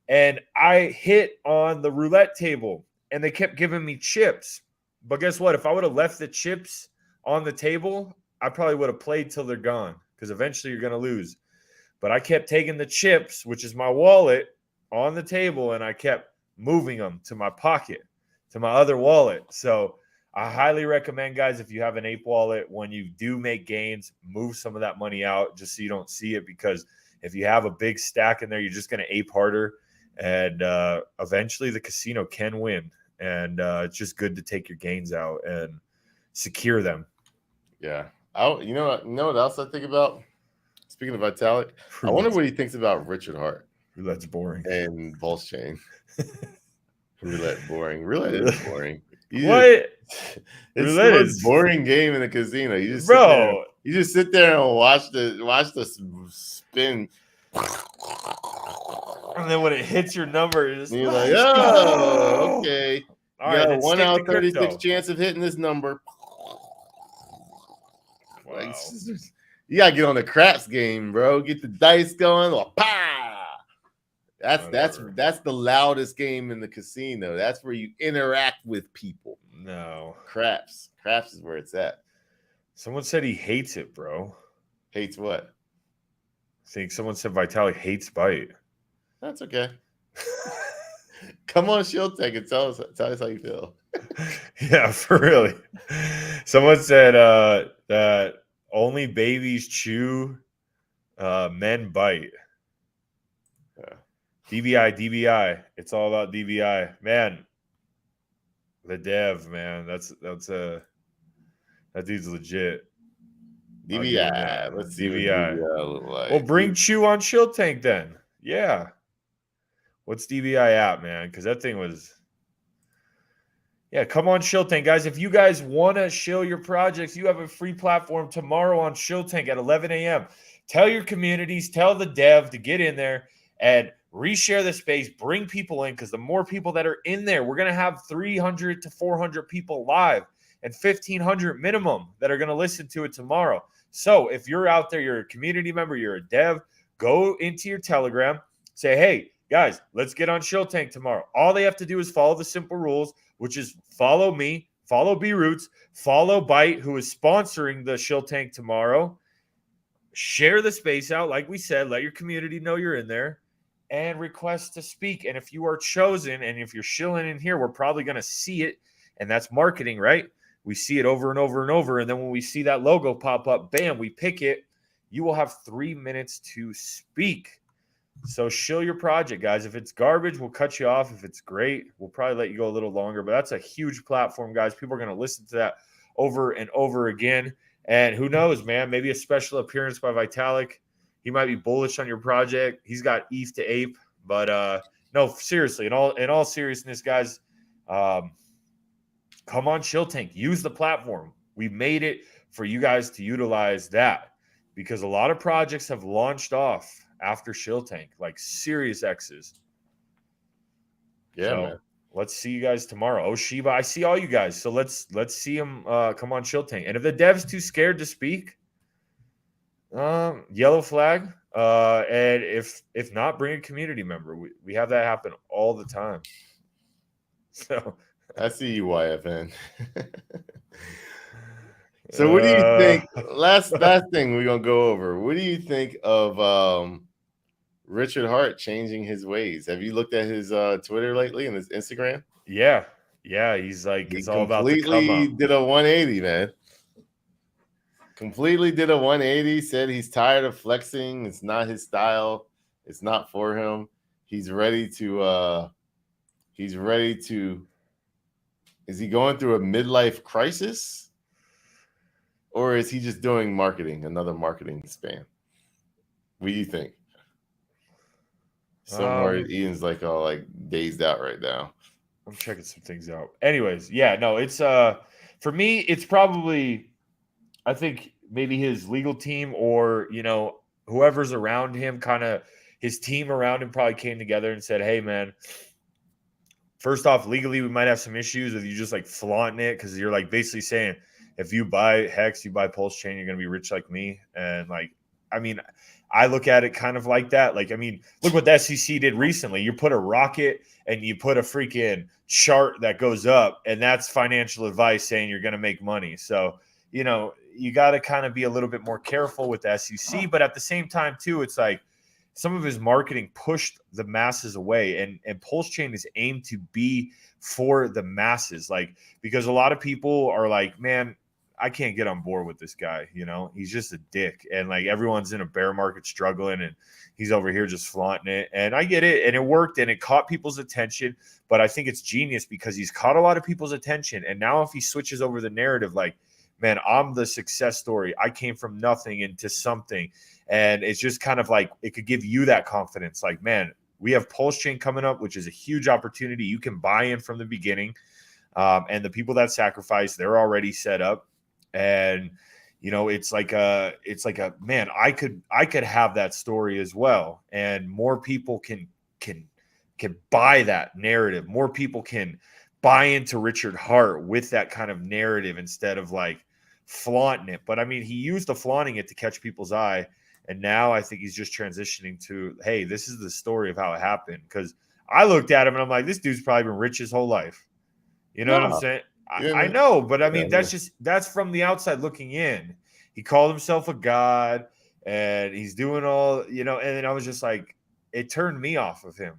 and I hit on the roulette table, and they kept giving me chips. But guess what? If I would have left the chips on the table, I probably would have played till they're gone because eventually you're going to lose. But I kept taking the chips, which is my wallet, on the table, and I kept moving them to my pocket, to my other wallet. So I highly recommend, guys, if you have an Ape wallet, when you do make gains, move some of that money out just so you don't see it because – if you have a big stack in there, you're just going to ape harder, and eventually the casino can win. And it's just good to take your gains out and secure them. Yeah. You know what else I think about? Speaking of Vitalik, I wonder what he thinks about Richard Hart. Roulette's boring. And PulseChain. Roulette boring. Roulette is boring. What? It's the most Roulette boring game in a casino. You just sit there. bro. You just sit there and watch the spin. And then when it hits your number, it's And you're like, let's oh, go. okay. All You right, got a then 1 stick out to of 36 crypto. chance of hitting this number. Like, Wow. you gotta get on the craps game, bro. Get the dice going. Or pow! Whatever. That's the loudest game in the casino. That's where you interact with people. No. Craps is where it's at. Someone said he hates it, bro. Hates what? I think someone said Vitalik hates bite. That's okay. Come on, Shill Tank, and tell us how you feel. Yeah, for really. Someone said that only babies chew, men bite. Yeah. DBI. It's all about DBI, man. The dev, man. That dude's legit. I'll give him that. DBI. Let's see what DBI. DBI look like. Well, bring Chew on Shill Tank then. Yeah. What's DBI at, man? Because that thing was. Yeah, come on, Shill Tank, guys. If you guys want to shill your projects, you have a free platform tomorrow on Shill Tank at 11 a.m. Tell your communities, tell the dev to get in there and reshare the space, bring people in, because the more people that are in there, we're going to have 300 to 400 people live and 1,500 minimum that are going to listen to it tomorrow. So if you're out there, you're a community member, you're a dev, go into your Telegram, say, hey, guys, let's get on Shill Tank tomorrow. All they have to do is follow the simple rules, which is follow me, follow B-Roots, follow Byte, who is sponsoring the Shill Tank tomorrow. Share the space out. Like we said, let your community know you're in there and request to speak. And if you are chosen and if you're shilling in here, we're probably going to see it. And that's marketing, right? We see it over and over and over. And then when we see that logo pop up, bam, we pick it. You will have 3 minutes to speak. So shill your project, guys. If it's garbage, we'll cut you off. If it's great, we'll probably let you go a little longer. But that's a huge platform, guys. People are going to listen to that over and over again. And who knows, man? Maybe a special appearance by Vitalik. He might be bullish on your project. He's got ETH to ape. But no, seriously, in all seriousness, guys, come on, Shill Tank. Use the platform. We made it for you guys to utilize that because a lot of projects have launched off after Shill Tank, like serious X's. Yeah, so, man. Let's see you guys tomorrow. Oh, Shiba, I see all you guys. So let's see them come on Shill Tank. And if the dev's too scared to speak, yellow flag. And if not, bring a community member. We have that happen all the time. So I see you, YFN. So what do you think? Last thing we're gonna go over. What do you think of Richard Hart changing his ways? Have you looked at his Twitter lately and his Instagram? Yeah. He's like, it's all about the come completely up. did a 180, man. Completely did a 180. Said he's tired of flexing. It's not his style. It's not for him. He's ready to. Is he going through a midlife crisis, or is he just doing marketing? Another marketing spam. What do you think? Somewhere Ian's like all like dazed out right now. I'm checking some things out. Anyways, yeah, no, it's for me, it's probably I think maybe his legal team or whoever's around him, kind of his team around him probably came together and said, hey man, first off, legally we might have some issues with you just like flaunting it because you're like basically saying if you buy Hex, you buy PulseChain, you're gonna be rich like me. And like, I mean, I look at it kind of like that. Like, I mean, look what the SEC did recently. You put a rocket and you put a freaking chart that goes up, and that's financial advice saying you're going to make money. So, you got to kind of be a little bit more careful with the SEC. But at the same time, too, it's like some of his marketing pushed the masses away. And PulseChain is aimed to be for the masses. Like, because a lot of people are like, man, I can't get on board with this guy. He's just a dick. And like everyone's in a bear market struggling and he's over here just flaunting it. And I get it. And it worked and it caught people's attention. But I think it's genius because he's caught a lot of people's attention. And now if he switches over the narrative, like, man, I'm the success story. I came from nothing into something. And it's just kind of like it could give you that confidence. Like, man, we have PulseChain coming up, which is a huge opportunity. You can buy in from the beginning. And the people that sacrifice, they're already set up. And, it's like a man, I could have that story as well. And more people can buy that narrative. More people can buy into Richard Hart with that kind of narrative instead of like flaunting it. But I mean, he used the flaunting it to catch people's eye. And now I think he's just transitioning to, hey, this is the story of how it happened. Because I looked at him and I'm like, this dude's probably been rich his whole life. You know what I'm saying? I know, but I mean, that's from the outside looking in. He called himself a god and he's doing all, and then I was just like, it turned me off of him.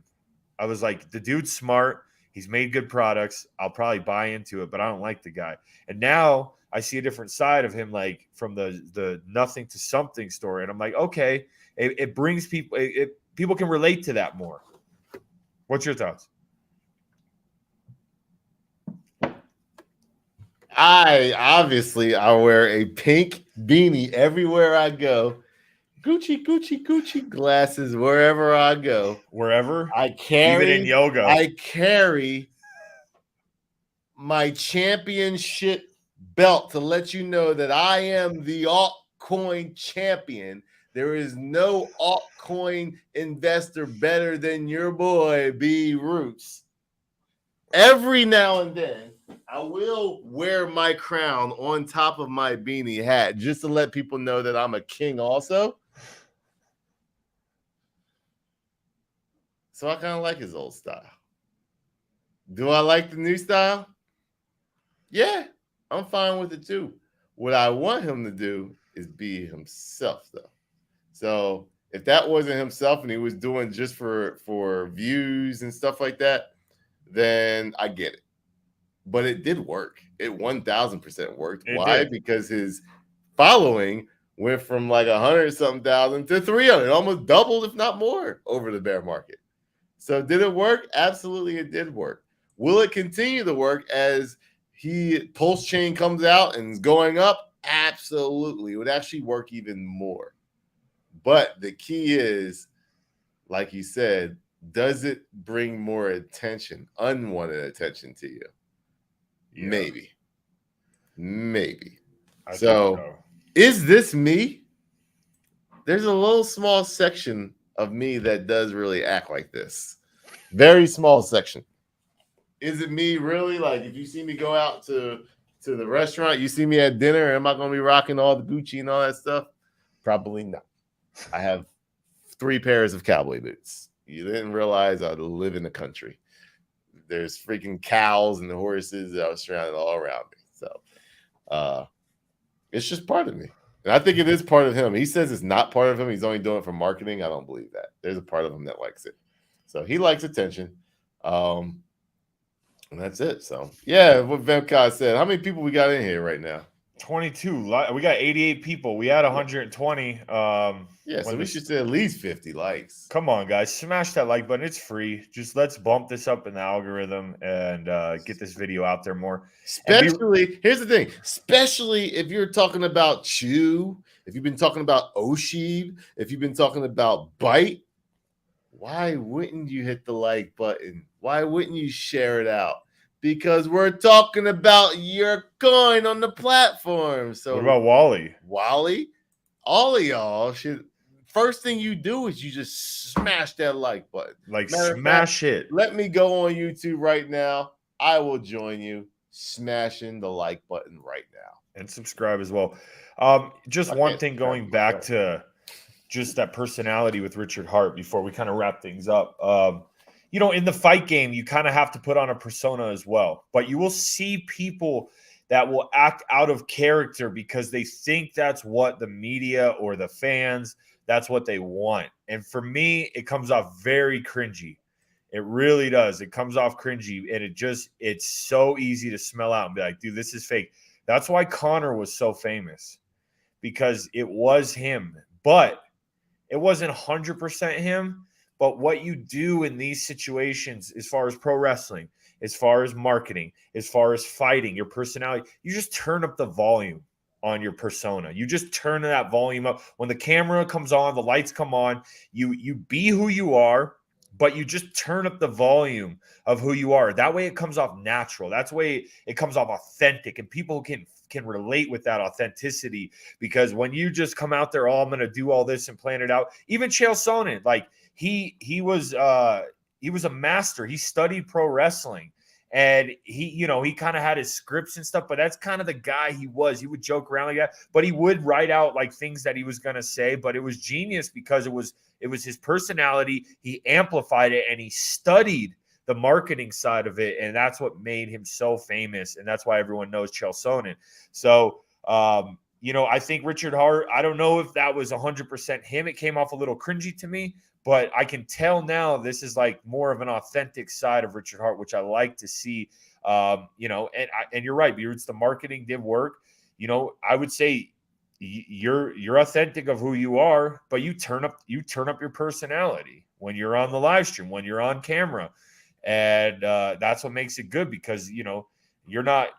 I was like, the dude's smart. He's made good products. I'll probably buy into it, but I don't like the guy. And now I see a different side of him, like from the nothing to something story. And I'm like, okay, it brings people, people can relate to that more. What's your thoughts? I wear a pink beanie everywhere I go. Gucci glasses wherever I go. Wherever? I carry, even in yoga. I carry my championship belt to let you know that I am the altcoin champion. There is no altcoin investor better than your boy B Roots. Every now and then, I will wear my crown on top of my beanie hat just to let people know that I'm a king also. So I kind of like his old style. Do I like the new style? Yeah, I'm fine with it too. What I want him to do is be himself, though. So if that wasn't himself and he was doing just for views and stuff like that, then I get it. But it did work. It 1,000% worked. Why? Because his following went from like 100-something thousand to 300, almost doubled, if not more, over the bear market. So did it work? Absolutely, it did work. Will it continue to work as PulseChain comes out and is going up? Absolutely. It would actually work even more. But the key is, like you said, does it bring more attention, unwanted attention to you? Yeah. Maybe. So is this me? There's a little small section of me that does really act like this. Very small section. Is it me really? Like if you see me go out to the restaurant, you see me at dinner, am I going to be rocking all the Gucci and all that stuff? Probably not. I have 3 pairs of cowboy boots. You didn't realize I live in the country. There's freaking cows and the horses that are surrounded all around me. So it's just part of me. And I think it is part of him. He says it's not part of him. He's only doing it for marketing. I don't believe that. There's a part of him that likes it. So he likes attention. And that's it. So, yeah, what Vemkai said. How many people we got in here right now? 22. We got 88 people. We had 120. So we should say at least 50 likes. Come on, guys. Smash that like button. It's free. Just let's bump this up in the algorithm and get this video out there more. Especially, here's the thing. Especially if you're talking about Chew, if you've been talking about Oshib, if you've been talking about Byte, why wouldn't you hit the like button? Why wouldn't you share it out? Because we're talking about your coin on the platform. So what about Wally? All of y'all should. First thing you do is you just smash that like button. Like smash it. Let me go on YouTube right now. I will join you smashing the like button right now. And subscribe as well. Just one thing going back to just that personality with Richard Hart before we kind of wrap things up. In the fight game, you kind of have to put on a persona as well. But you will see people that will act out of character because they think that's what the media or the fans, that's what they want. And for me, it comes off very cringy. It really does. It comes off cringy. And it's so easy to smell out and be like, dude, this is fake. That's why Connor was so famous, because it was him. But it wasn't 100% him. But what you do in these situations, as far as pro wrestling, as far as marketing, as far as fighting, your personality, you just turn up the volume on your persona. You just turn that volume up. When the camera comes on, the lights come on, you be who you are, but you just turn up the volume of who you are. That way it comes off natural. That's the way it comes off authentic, and people can relate with that authenticity, because when you just come out there, I'm going to do all this and plan it out. Even Chael Sonnen, like he was a master. He studied pro wrestling, and he kind of had his scripts and stuff, but that's kind of the guy he was. He would joke around like that, but he would write out like things that he was going to say, but it was genius because it was his personality. He amplified it, and he studied the marketing side of it, and that's what made him so famous, and that's why everyone knows Chael Sonnen. So, I think Richard Hart, I don't know if that was 100% him. It came off a little cringy to me, but I can tell now this is like more of an authentic side of Richard Hart, which I like to see. And you're right, B-Roots, the marketing did work. I would say you're authentic of who you are, but you turn up your personality when you're on the live stream, when you're on camera. And that's what makes it good, because you're not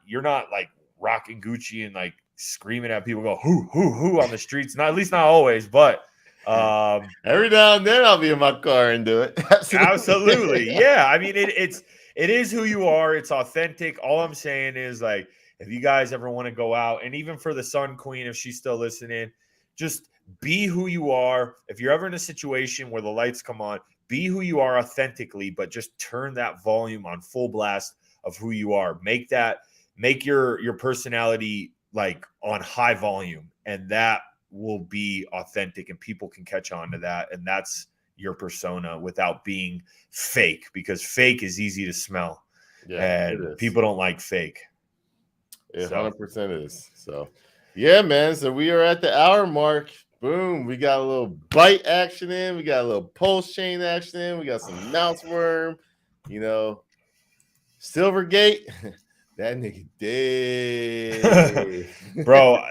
like rocking Gucci and like screaming at people, go who on the streets. Not, at least not always, but every now and then I'll be in my car and do it. Absolutely. Yeah, I mean it is who you are. It's authentic. All I'm saying is, like, if you guys ever want to go out, and even for the Sun Queen, if she's still listening, just be who you are. If you're ever in a situation where the lights come on, be who you are authentically, but just turn that volume on full blast of who you are. Make your personality like on high volume, and that will be authentic, and people can catch on to that. And that's your persona without being fake, because fake is easy to smell. Yeah, and people don't like fake. It 100% is. So, yeah, man. So we are at the hour mark. Boom. We got a little bite action in. We got a little PulseChain action in. We got some mouse worm. Silvergate. That nigga dead. Bro,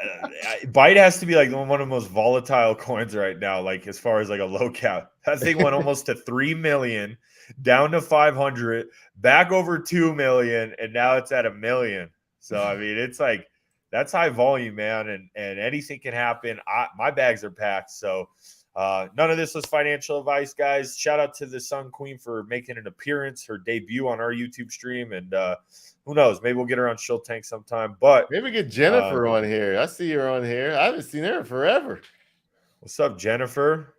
Byte has to be like one of the most volatile coins right now, like as far as like a low cap. That thing went almost to 3 million, down to 500, back over 2 million, and now it's at 1 million. So, I mean, it's like, that's high volume, man, and anything can happen. My bags are packed, so none of this was financial advice, guys. Shout out to the Sun Queen for making an appearance, her debut on our YouTube stream, and who knows? Maybe we'll get her on Shill Tank sometime. But maybe get Jennifer on here. I see her on here. I haven't seen her in forever. What's up, Jennifer?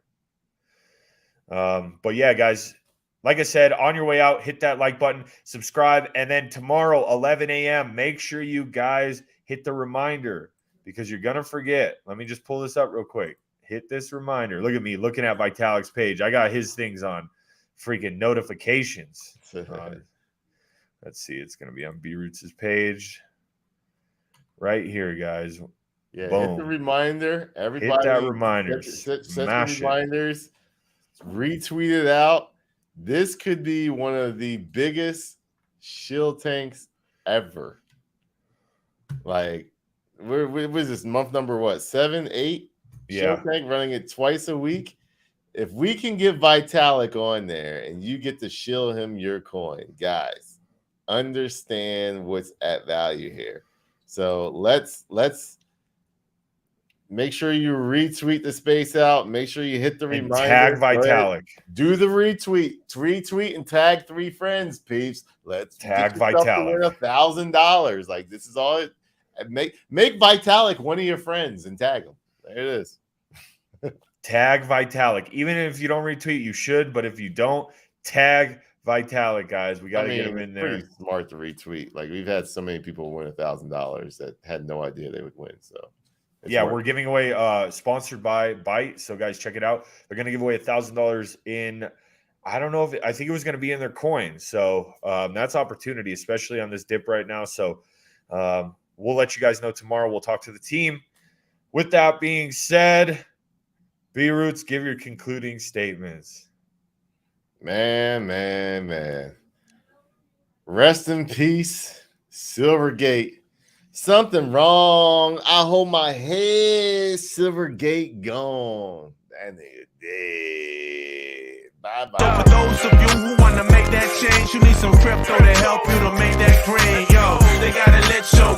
But yeah, guys, like I said, on your way out, hit that like button, subscribe, and then tomorrow, 11 a.m., make sure you guys hit the reminder, because you're going to forget. Let me just pull this up real quick. Hit this reminder. Look at me looking at Vitalik's page. I got his things on freaking notifications. Let's see. It's going to be on B-Roots' page right here, guys. Yeah, boom. Hit the reminder. Everybody, hit that reminder. Set the reminders. Retweet it out. This could be one of the biggest Shill Tanks ever. Like, what is this, month number, what, 7, 8? Yeah. Shill Tank running it twice a week. If we can get Vitalik on there and you get to shill him your coin, guys, understand what's at value here. So let's make sure you retweet the space out. Make sure you hit the reminder. Tag Vitalik. Do the retweet and tag 3 friends, peeps. Let's tag Vitalik. $1,000. Like, this is all it. Make Vitalik one of your friends and tag him. There it is. Tag Vitalik. Even if you don't retweet, you should. But if you don't, tag Vitalik, guys. We got to get him in there. Pretty smart to retweet. Like, we've had so many people win $1,000 that had no idea they would win. So, yeah, we're giving away sponsored by Byte. So, guys, check it out. They're going to give away $1,000 in. I don't know I think it was going to be in their coin. So that's opportunity, especially on this dip right now. So we'll let you guys know tomorrow. We'll talk to the team. With that being said, B-Roots, give your concluding statements. Man. Rest in peace, Silvergate. Something wrong. I hold my head. Silvergate gone. That nigga dead. Bye-bye. So for those of you who want to make that change, you need some crypto to help you to make that green. Yo, they gotta let your